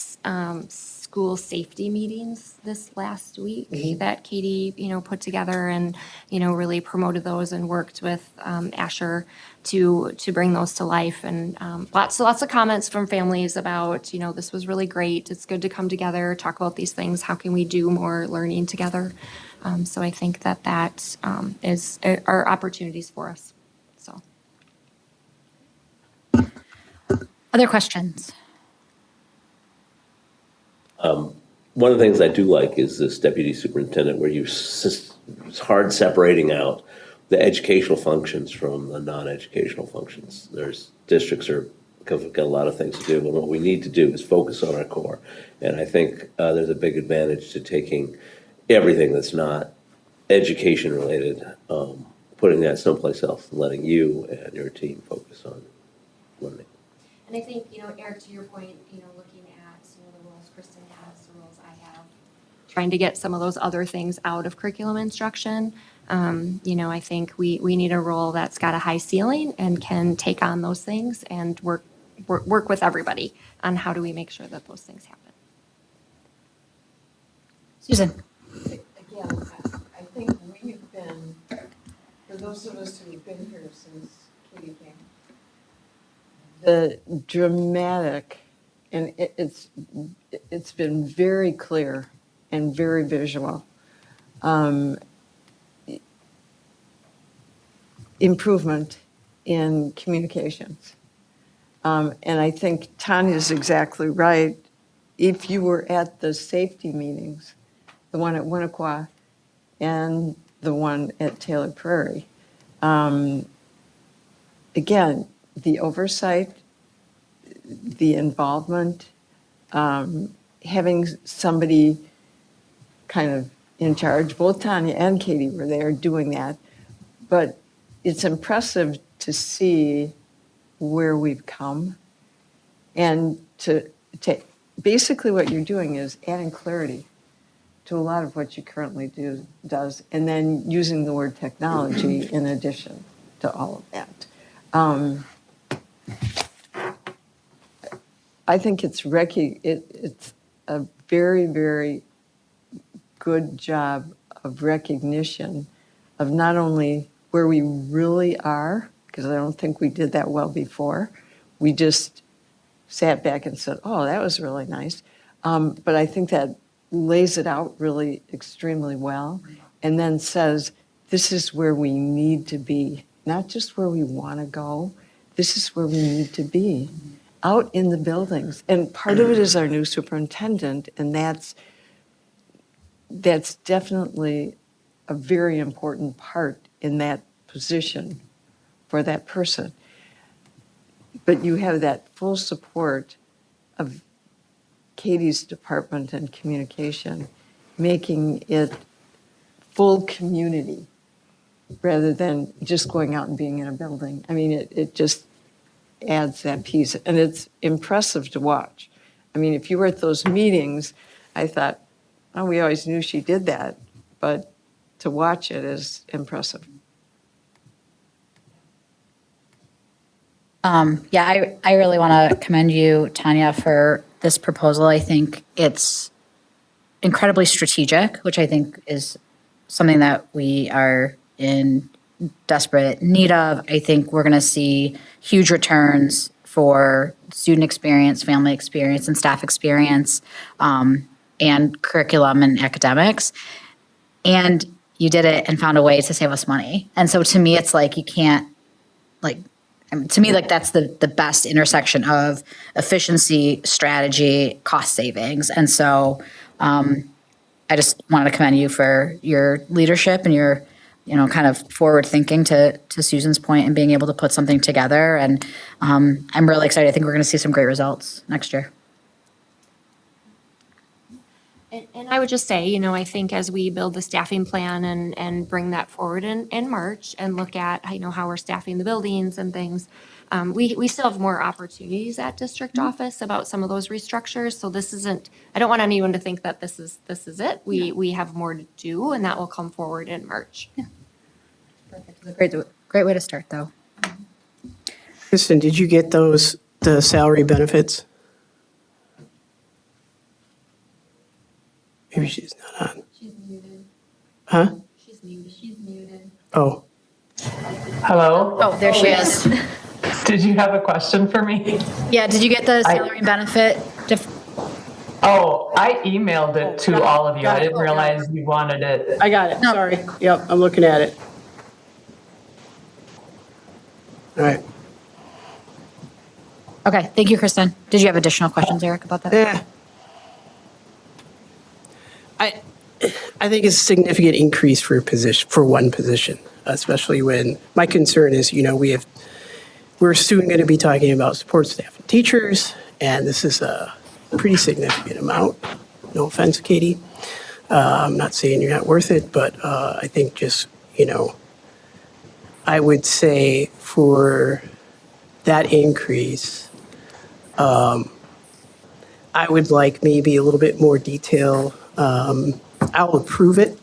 school safety meetings this last week that Katie, put together and, really promoted those and worked with Asher to bring those to life. And lots of comments from families about, this was really great. It's good to come together, talk about these things. How can we do more learning together? So I think that are opportunities for us. So. Other questions? One of the things I do like is this deputy superintendent, where it's hard separating out the educational functions from the non-educational functions. There's districts have got a lot of things to do, and what we need to do is focus on our core. And I think there's a big advantage to taking everything that's not education related, putting that someplace else, and letting you and your team focus on learning. And I think, Eric, to your point, looking at some of the roles Kristen has, the roles I have, trying to get some of those other things out of curriculum instruction. I think we need a role that's got a high ceiling and can take on those things and work with everybody on how do we make sure that those things happen. Susan. Again, I think we've been, for those of us who've been here since Katie came, the dramatic, and it's been very clear and very visual, improvement in communications. And I think Tanya's exactly right. if you were at the safety meetings, the one at Winnequa and the one at Taylor Prairie, again, the oversight, the involvement, having somebody kind of in charge, both Tanya and Katie were there doing that, but it's impressive to see where we've come and to basically what you're doing is adding clarity to a lot of what you currently does, and then using the word technology in addition to all of that. I think it's a very, very good job of recognition of not only where we really are, because I don't think we did that well before. We just sat back and said, oh, that was really nice. But I think that lays it out really extremely well and then says, this is where we need to be, not just where we want to go. This is where we need to be, out in the buildings. And part of it is our new superintendent, and that's definitely a very important part in that position for that person. But you have that full support of Katie's department and communication, making it full community rather than just going out and being in a building. I mean, it just adds that piece, and it's impressive to watch. I mean, if you were at those meetings, I thought, oh, we always knew she did that, but to watch it is impressive. Yeah, I really want to commend you, Tanya, for this proposal. I think it's incredibly strategic, which I think is something that we are in desperate need of. I think we're going to see huge returns for student experience, family experience, and staff experience, and curriculum and academics. And you did it and found a way to save us money. And so to me, it's like you can't, like, to me, like that's the best intersection of efficiency, strategy, cost savings. And so I just wanted to commend you for your leadership and your, kind of forward thinking to Susan's point and being able to put something together. And I'm really excited. I think we're going to see some great results next year. And I would just say, I think as we build the staffing plan and bring that forward in March and look at, how we're staffing the buildings and things, we still have more opportunities at district office about some of those restructures. So this isn't, I don't want anyone to think that this is it. We have more to do, and that will come forward in March. Yeah. Perfect. Great way to start, though. Kristen, did you get the salary benefits? Maybe she's not on. She's muted. Huh? She's muted. Oh. Hello? Oh, there she is. Did you have a question for me? Yeah, did you get the salary benefit? I emailed it to all of you. I didn't realize you wanted it. I got it. No. Sorry. Yep, I'm looking at it. All right. Okay, thank you, Kristen. Did you have additional questions, Eric, about that? Yeah. I think it's a significant increase for one position, especially when my concern is, we're soon going to be talking about support staff and teachers, and this is a pretty significant amount. No offense, Katie. I'm not saying you're not worth it, but I think just, I would say for that increase, I would like maybe a little bit more detail. I'll approve it,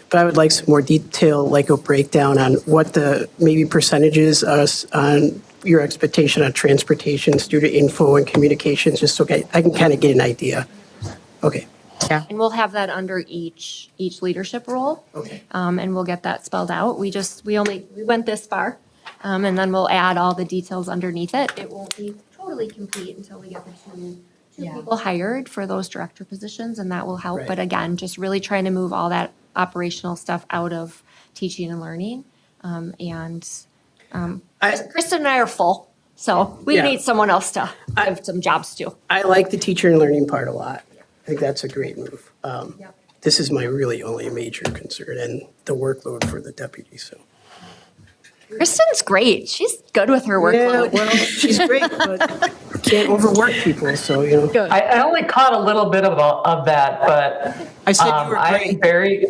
but I would like some more detail, like a breakdown on what the maybe percentages on your expectation on transportation, student info, and communications, just so I can kind of get an idea. Okay. Yeah. And we'll have that under each leadership role. Okay. And we'll get that spelled out. We went this far, and then we'll add all the details underneath it. It won't be totally complete until we get the two people hired for those director positions, and that will help. Right. But again, just really trying to move all that operational stuff out of teaching and learning. Kristen and I are full. So we Yeah. need someone else to give some jobs to. I like the teacher and learning part a lot. I think that's a great move. This is my really only major concern, and the workload for the deputy, so. Kristen's great. She's good with her Yeah, workload. well, she's great, but can't overwork people, so, you know. I only caught a little bit of that, but I said you were great.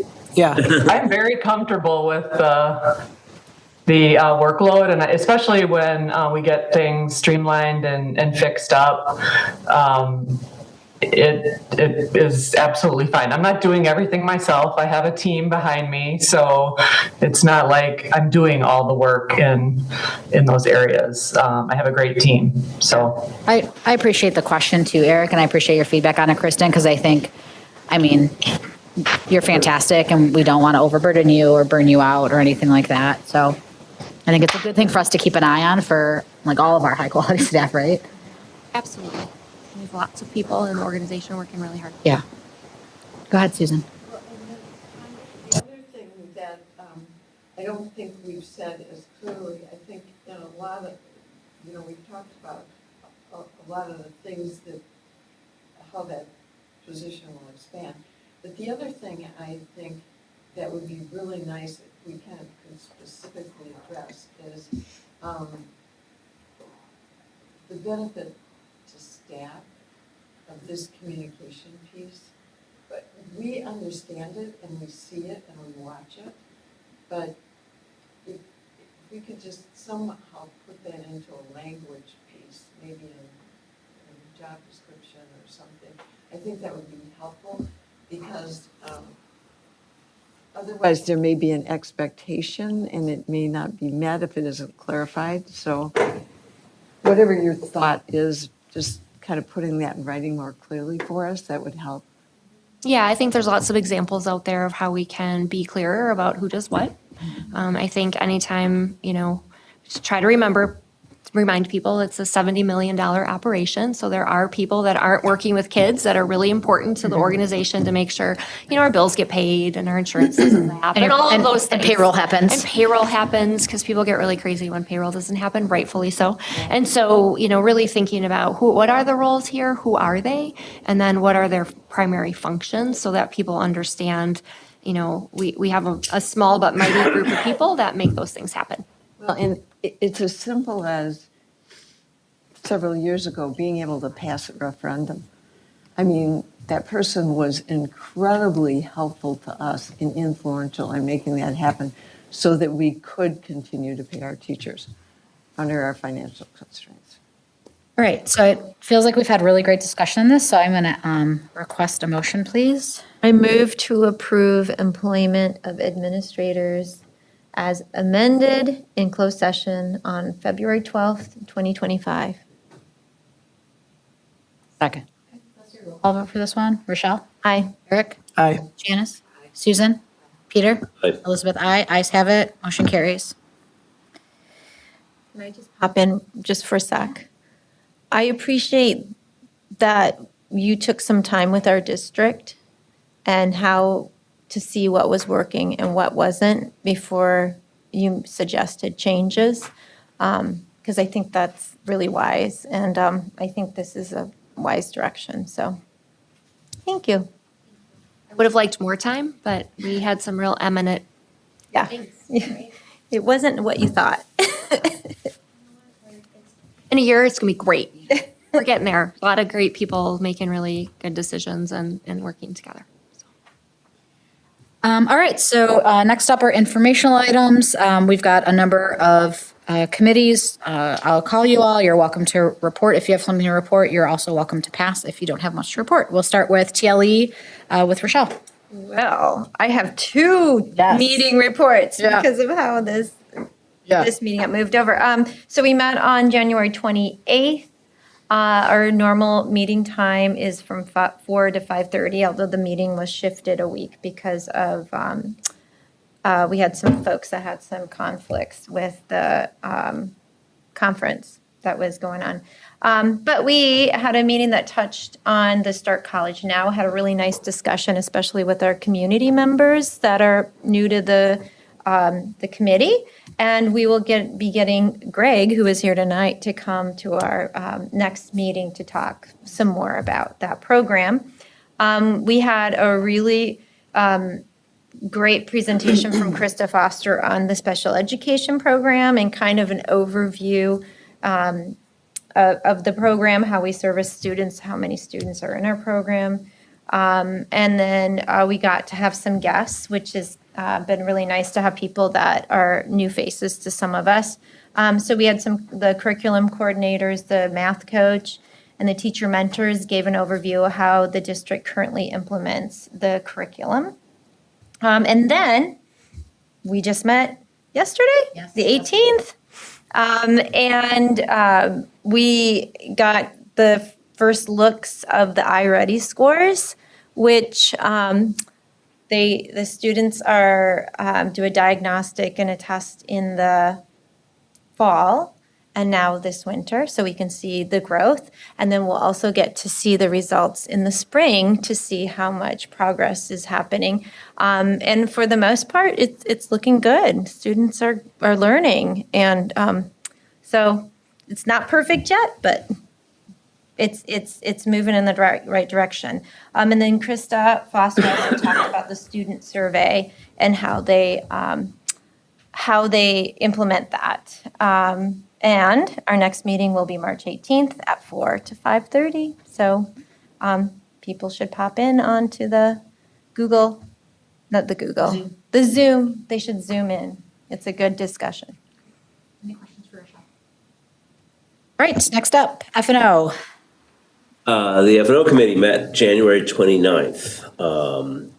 I'm very comfortable with the workload, and especially when we get things streamlined and fixed up. It is absolutely fine. I'm not doing everything myself. I have a team behind me, so it's not like I'm doing all the work in those areas. I have a great team, so. I appreciate the question too, Eric, and I appreciate your feedback on it, Kristen, because I mean, you're fantastic, and we don't want to overburden you or burn you out or anything like that. So I think it's a good thing for us to keep an eye on for like all of our high quality staff, right? Absolutely. We have lots of people in the organization working really hard. Yeah. Go ahead, Susan. The other thing that I don't think we've said as clearly, I think in a lot of, we've talked about a lot of the things that, how that position will expand. But the other thing I think that would be really nice if we kind of could specifically address is the benefit to staff of this communication piece. But we understand it and we see it and we watch it. But if we could just somehow put that into a language piece, maybe in a job description or something, I think that would be helpful because otherwise there may be an expectation and it may not be met if it isn't clarified. So whatever your thought is, just kind of putting that in writing more clearly for us, that would help. Yeah, I think there's lots of examples out there of how we can be clearer about who does what. I think anytime, just try to remind people it's a $70 million operation. So there are people that aren't working with kids that are really important to the organization to make sure, our bills get paid and our insurance doesn't happen and all of those things. And payroll happens. And payroll happens because people get really crazy when payroll doesn't happen, rightfully so. And so, really thinking about what are the roles here? Who are they? And then what are their primary functions so that people understand, we have a small but mighty group of people that make those things happen. Well, and it's as simple as several years ago being able to pass a referendum. I mean, that person was incredibly helpful to us and influential in making that happen so that we could continue to pay our teachers under our financial constraints. All right, so it feels like we've had really great discussion on this, so I'm going to request a motion, please. I move to approve employment of administrators as amended in closed session on February 12th, 2025. Second. I'll vote for this one. Rochelle? Aye. Eric? Aye. Janice? Susan? Peter? Aye. Elizabeth, aye. Ayes have it. Motion carries. Can I just pop in just for a sec? I appreciate that you took some time with our district and how to see what was working and what wasn't before you suggested changes, because I think that's really wise, and I think this is a wise direction, so thank you. I would have liked more time, but we had some real eminent Yeah. It wasn't what you thought. In a year, it's going to be great. We're getting there. A lot of great people making really good decisions and working together. All right, so next up are informational items. We've got a number of committees. I'll call you all. You're welcome to report. If you have something to report, you're also welcome to pass if you don't have much to report. We'll start with TLE with Rochelle. Well, I have two meeting reports because of how this meeting got moved over. So we met on January 28th. Our normal meeting time is from 4 to 5:30, although the meeting was shifted a week because of, we had some folks that had some conflicts with the conference that was going on. But we had a meeting that touched on the Start College Now, had a really nice discussion, especially with our community members that are new to the the committee. And we will be getting Greg, who is here tonight, to come to our next meeting to talk some more about that program. We had a really great presentation from Krista Foster on the special education program and kind of an overview of the program, how we service students, how many students are in our program. And then we got to have some guests, which has been really nice to have people that are new faces to some of us. So we had the curriculum coordinators, the math coach, and the teacher mentors gave an overview of how the district currently implements the curriculum. And then we just met yesterday, the 18th. And we got the first looks of the iReady scores, which the students are do a diagnostic and a test in the fall and now this winter, so we can see the growth. And then we'll also get to see the results in the spring to see how much progress is happening. And for the most part, it's looking good. Students are learning. And so it's not perfect yet, but it's moving in the right direction. And then Krista Foster also talked about the student survey and how they implement that. And our next meeting will be March 18th at 4 to 5:30. So people should pop in onto the the Zoom. They should Zoom in. It's a good discussion. Any questions for Rochelle? Right, next up, F&O. The F&O committee met January 29th.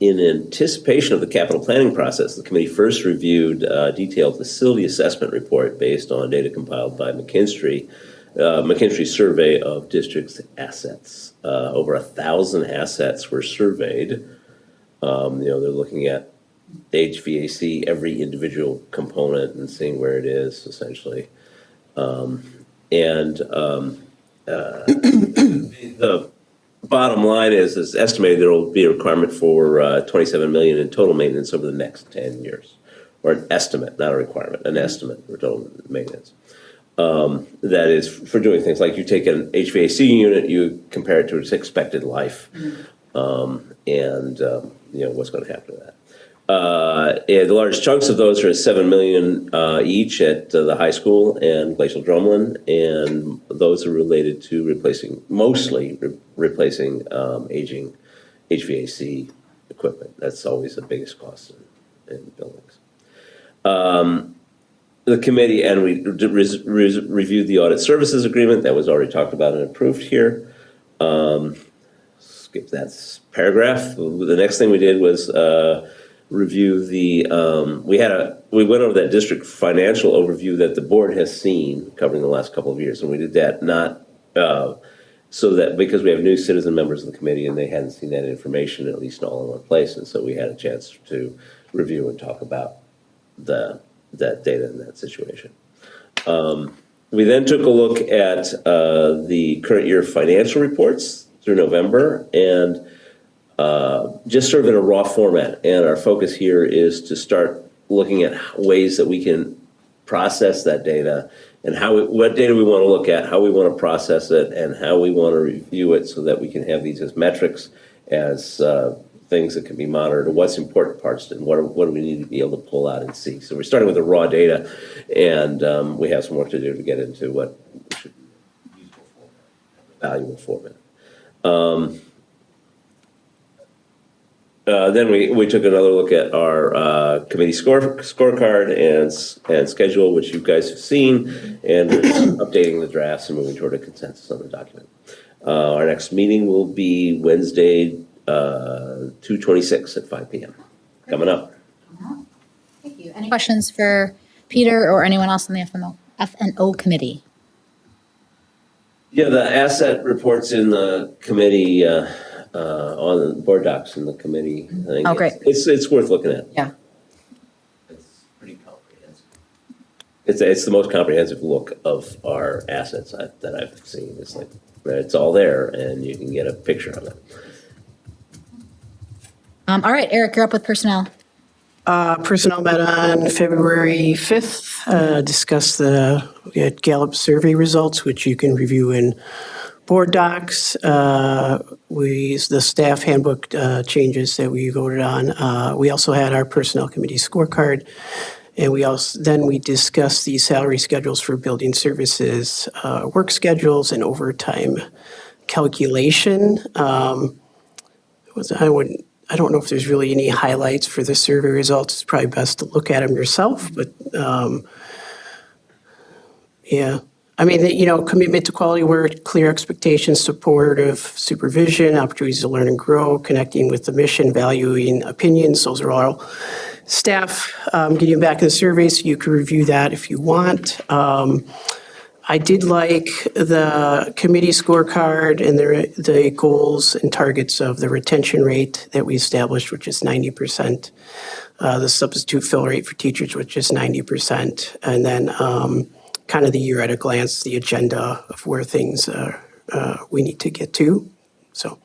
In anticipation of the capital planning process, the committee first reviewed a detailed facility assessment report based on data compiled by McKinstry's survey of district's assets. Over 1,000 assets were surveyed. They're looking at HVAC, every individual component, and seeing where it is, essentially. The bottom line is it's estimated there will be a requirement for $27 million in total maintenance over the next 10 years, or an estimate, not a requirement, an estimate for total maintenance. That is for doing things like you take an HVAC unit, you compare it to its expected life, and what's going to happen to that. And the largest chunks of those are $7 million each at the high school and Glacial Drumlin, and those are related to mostly replacing aging HVAC equipment. That's always the biggest cost in buildings. The committee, and we reviewed the audit services agreement that was already talked about and approved here. Skip that paragraph. The next thing we did was review the, we went over that district financial overview that the board has seen covering the last couple of years. And we did that so that because we have new citizen members of the committee and they hadn't seen that information, at least all in one place. And so we had a chance to review and talk about that data in that situation. We then took a look at the current year financial reports through November and just sort of in a raw format. And our focus here is to start looking at ways that we can process that data and what data we want to look at, how we want to process it, and how we want to review it so that we can have these as metrics, as things that can be monitored, what's important parts, and what do we need to be able to pull out and see. So we're starting with the raw data, and we have some work to do to get into what should be useful format, valuable format. Then we took another look at our committee scorecard and schedule, which you guys have seen, and we're updating the drafts and moving toward a consensus on the document. Our next meeting will be Wednesday, 2/26 at 5 p.m. Coming up. Thank you. Any questions for Peter or anyone else on the F&O committee? Yeah, the asset reports in the committee. On the board docs in the committee. I think great. It's worth looking at. Yeah. It's pretty comprehensive. It's the most comprehensive look of our assets that I've seen. It's like, it's all there and you can get a picture of it. All right, Eric, you're up with personnel. Personnel met on February 5th, discussed we had Gallup survey results, which you can review in board docs. The staff handbook changes that we voted on. We also had our personnel committee scorecard. And we discussed the salary schedules for building services, work schedules, and overtime calculation. I don't know if there's really any highlights for the survey results. It's probably best to look at them yourself, but yeah. I mean, commitment to quality work, clear expectations, supportive supervision, opportunities to learn and grow, connecting with the mission, valuing opinions. Those are all staff getting back in the survey, so you can review that if you want. I did like the committee scorecard and the goals and targets of the retention rate that we established, which is 90%, the substitute fill rate for teachers, which is 90%, and then kind of the year at a glance, the agenda of where things we need to get to. So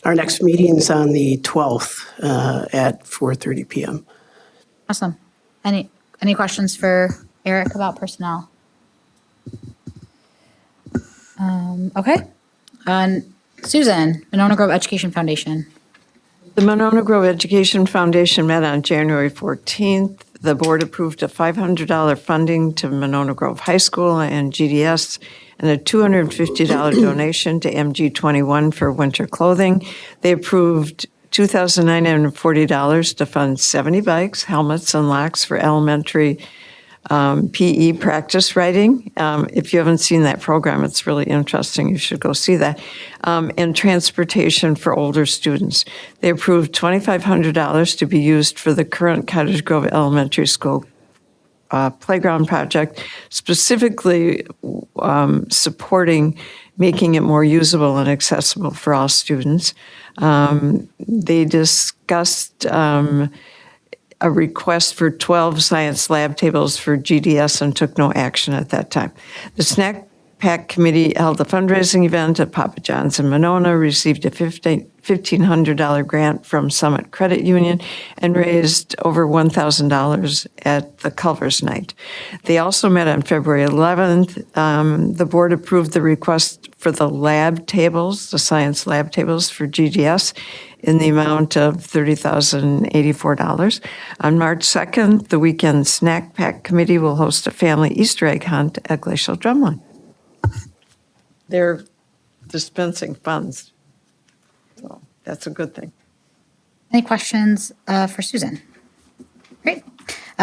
our next meeting is on the 12th at 4:30 p.m. Awesome. Any questions for Eric about personnel? Okay. Susan, Monona Grove Education Foundation. The Monona Grove Education Foundation met on January 14th. The board approved a $500 funding to Monona Grove High School and GDS and a $250 donation to MG21 for winter clothing. They approved $2,940 to fund 70 bikes, helmets, and locks for elementary PE practice riding. If you haven't seen that program, it's really interesting. You should go see that. And transportation for older students. They approved $2,500 to be used for the current Cottage Grove Elementary School playground project, specifically supporting making it more usable and accessible for all students. They discussed a request for 12 science lab tables for GDS and took no action at that time. The Snack Pack Committee held a fundraising event at Papa John's in Monona, received a $1,500 grant from Summit Credit Union, and raised over $1,000 at the Culver's Night. They also met on February 11th. The board approved the request for the lab tables, the science lab tables for GDS, in the amount of $30,084. On March 2nd, the Weekend Snack Pack Committee will host a family Easter egg hunt at Glacial Drumline. They're dispensing funds, so that's a good thing. Any questions for Susan? Great.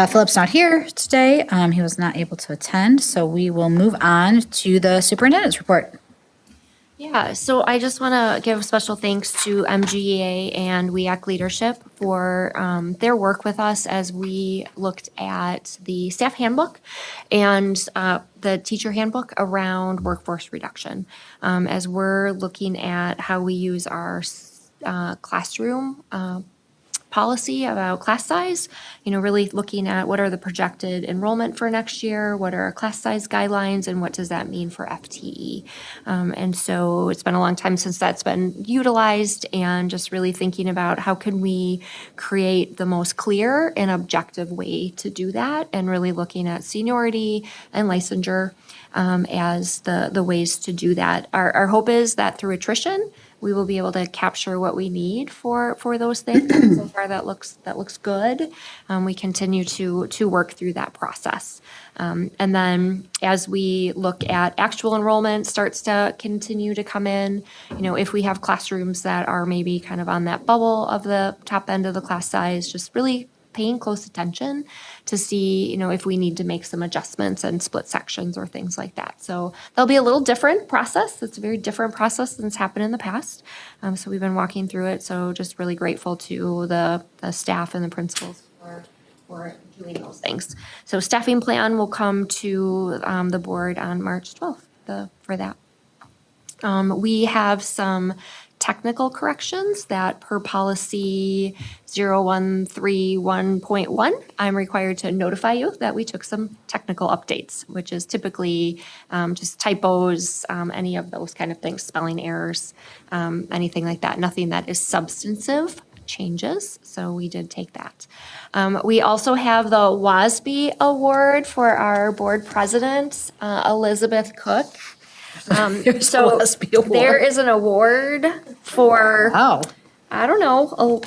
Philip's not here today. He was not able to attend, so we will move on to the superintendent's report. Yeah, so I just want to give special thanks to MGEA and WEAC leadership for their work with us as we looked at the staff handbook and the teacher handbook around workforce reduction. As we're looking at how we use our classroom policy about class size, really looking at what are the projected enrollment for next year, what are our class size guidelines, and what does that mean for FTE. And so it's been a long time since that's been utilized, and just really thinking about how can we create the most clear and objective way to do that, and really looking at seniority and licensure as the ways to do that. Our hope is that through attrition, we will be able to capture what we need for those things. So far, that looks good. We continue to work through that process. And then as we look at actual enrollment starts to continue to come in, if we have classrooms that are maybe kind of on that bubble of the top end of the class size, just really paying close attention to see, if we need to make some adjustments and split sections or things like that. So there'll be a little different process. It's a very different process than has happened in the past. So we've been walking through it. So just really grateful to the staff and the principals for doing those things. So staffing plan will come to the board on March 12th for that. We have some technical corrections that per policy 0131.1, I'm required to notify you that we took some technical updates, which is typically just typos, any of those kind of things, spelling errors, anything like that. Nothing that is substantive changes. So we did take that. We also have the WASB Award for our board president, Elizabeth Cook. So there is an award for, I don't know, a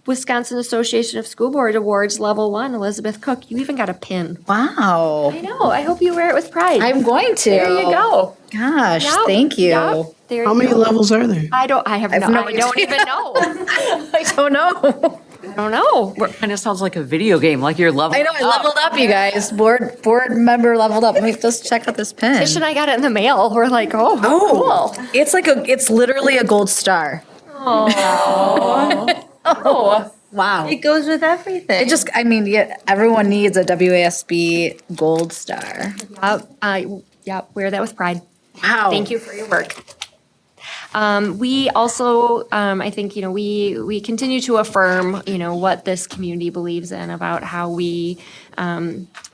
Wisconsin Association of School Board Awards Level 1, Elizabeth Cook. You even got a pin. Wow. I know. I hope you wear it with pride. I'm going to. There you go. Gosh, Yep, thank you. yep. There How you many go. levels are there? I don't even know. I don't know. I don't know. Kind of sounds like a video game, like you're level. I know, I leveled up, you guys. Board member leveled up. Let me just check out this pen. Tish and I got it in the mail. We're like, cool. It's literally a gold star. Oh, wow. It goes with everything. Everyone needs a WASB gold star. Yep. Wear that with pride. Wow. Thank you for your work. We also, I think, we continue to affirm, what this community believes in about how we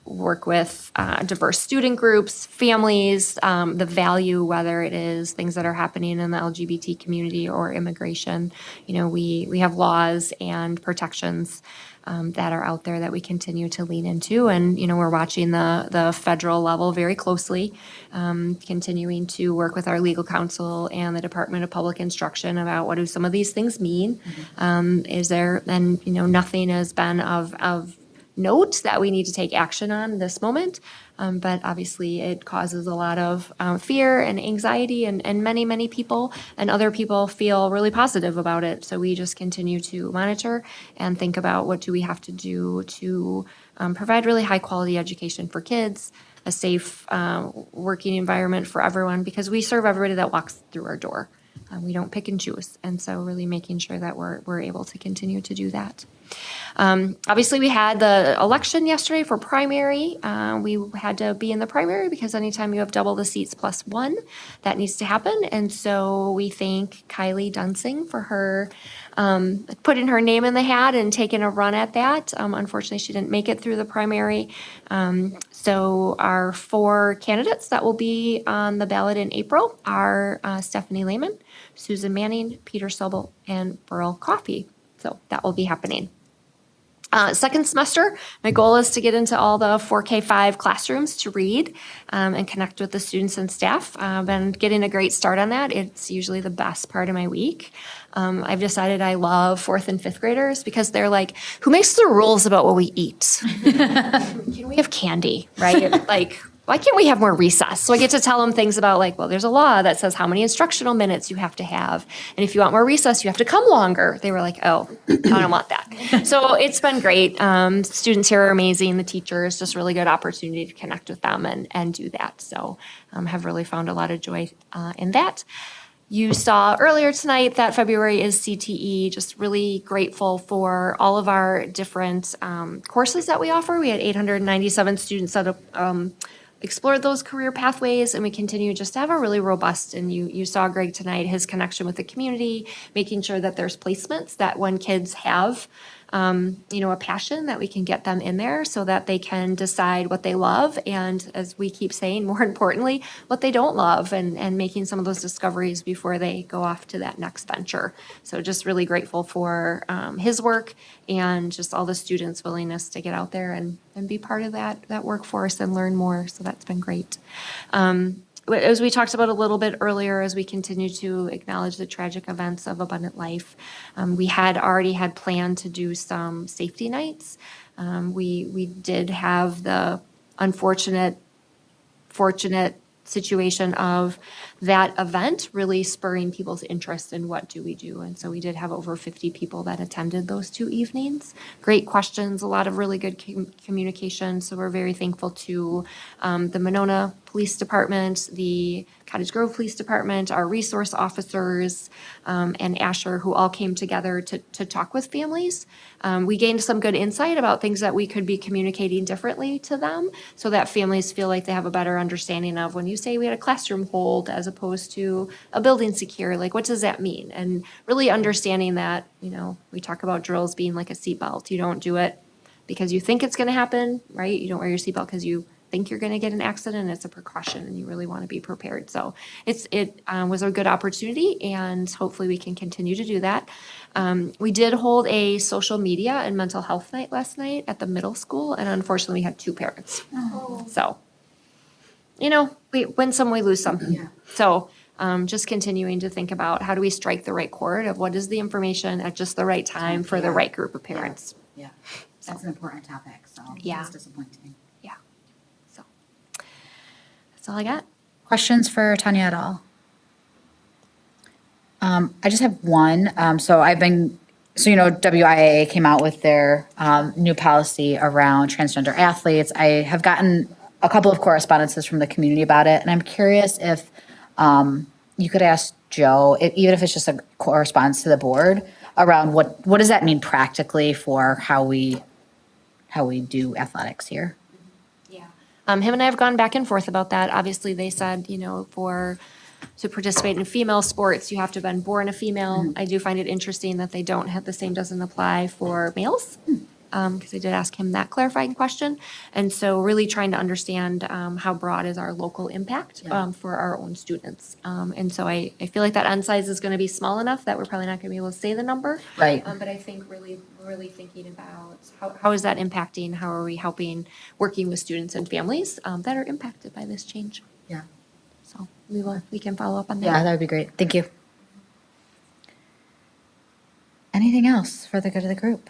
work with diverse student groups, families, the value, whether it is things that are happening in the LGBT community or immigration. We have laws and protections that are out there that we continue to lean into. And, we're watching the federal level very closely, continuing to work with our legal counsel and the Department of Public Instruction about what do some of these things mean. Nothing has been of note that we need to take action on this moment. But obviously it causes a lot of fear and anxiety and many, many people and other people feel really positive about it. So we just continue to monitor and think about what do we have to do to provide really high quality education for kids, a safe working environment for everyone, because we serve everybody that walks through our door. We don't pick and choose. And so really making sure that we're able to continue to do that. Obviously, we had the election yesterday for primary. We had to be in the primary because anytime you have double the seats plus one, that needs to happen. And so we thank Kylie Dunsing for her putting her name in the hat and taking a run at that. Unfortunately, she didn't make it through the primary. So our 4 candidates that will be on the ballot in April are Stephanie Lehman, Susan Manning, Peter Sobel, and Burl Coffey. So that will be happening. Second semester, my goal is to get into all the 4K5 classrooms to read and connect with the students and staff. I've been getting a great start on that. It's usually the best part of my week. I've decided I love 4th and 5th graders because they're like, who makes the rules about what we eat? Can we have candy, right? Like, why can't we have more recess? So I get to tell them things about there's a law that says how many instructional minutes you have to have. And if you want more recess, you have to come longer. They were like, oh, I don't want that. So it's been great. Students here are amazing. The teachers, just really good opportunity to connect with them and do that. So have really found a lot of joy in that. You saw earlier tonight that February is CTE. Just really grateful for all of our different courses that we offer. We had 897 students that explored those career pathways, and we continue just to have a really robust, and you saw Greg tonight, his connection with the community, making sure that there's placements that when kids have a passion, that we can get them in there so that they can decide what they love, and as we keep saying, more importantly, what they don't love, and making some of those discoveries before they go off to that next venture. So just really grateful for his work and just all the students' willingness to get out there and be part of that workforce and learn more. So that's been great. As we talked about a little bit earlier, as we continue to acknowledge the tragic events of Abundant Life, we had already had planned to do some safety nights. We did have the fortunate situation of that event really spurring people's interest in what do we do. And so we did have over 50 people that attended those 2 evenings. Great questions, a lot of really good communication. So we're very thankful to the Monona Police Department, the Cottage Grove Police Department, our resource officers, and Asher, who all came together to talk with families. We gained some good insight about things that we could be communicating differently to them so that families feel like they have a better understanding of when you say we had a classroom hold as opposed to a building secure, like what does that mean? And really understanding that, we talk about drills being like a seatbelt. You don't do it because you think it's going to happen, right? You don't wear your seatbelt because you think you're going to get an accident. It's a precaution and you really want to be prepared. So it was a good opportunity and hopefully we can continue to do that. We did hold a social media and mental health night last night at the middle school, and unfortunately we had 2 parents. So, we win some, we lose some. Yeah. So just continuing to think about how do we strike the right chord of what is the information at just the right time for the right group of parents. Yeah, that's an important topic, so Yeah. it's disappointing. Yeah. So that's all I got. Questions for Tanya at all? I just have one. WIAA came out with their new policy around transgender athletes. I have gotten a couple of correspondences from the community about it, and I'm curious if you could ask Joe, even if it's just a correspondence to the board, around what does that mean practically for how we do athletics here? Yeah. Him and I have gone back and forth about that. Obviously, they said, to participate in female sports, you have to have been born a female. Mm-hmm. I do find it interesting that they don't have the same doesn't apply for males. Because I did ask him that clarifying question. And so really trying to understand how broad is our local impact for our own students. And so I feel like that end size is going to be small enough that we're probably not going to be able to say the number. Right. But I think really thinking about how is that impacting, how are we helping, working with students and families that are impacted by this change. Yeah. So we can follow up on that. Yeah, that would be great. Thank you. Anything else for the good of the group?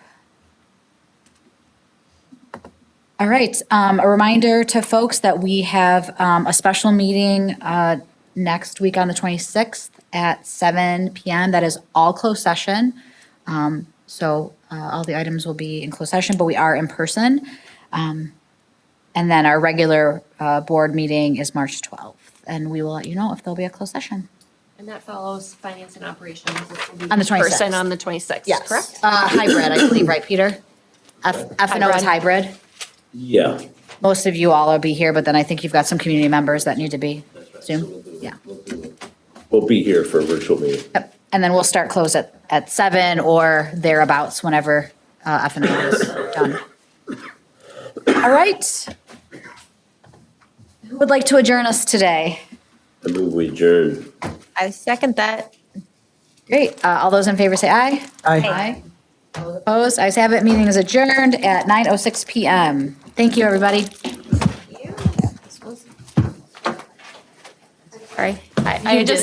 All right, a reminder to folks that we have a special meeting next week on the 26th at 7 p.m. That is all closed session. So all the items will be in closed session, but we are in person. And then our regular board meeting is March 12th, and we will let you know if there'll be a closed session. And that follows finance and operations. Which will be On the 26th. Person on the 26th, Yes. correct? Hybrid, I believe, right, Peter? F&O is hybrid. Yeah. Most of you all will be here, but then I think you've got some community members that need to be Zoom. Yeah. We'll be here for a virtual meeting. Yep. And then we'll start close at 7 or thereabouts whenever F&O is done. All right. Who would like to adjourn us today? I move we adjourn. I second that. Great. All those in favor say aye. Aye. All opposed? Ayes have it. Meeting is adjourned at 9:06 p.m. Thank you, everybody. Sorry. I did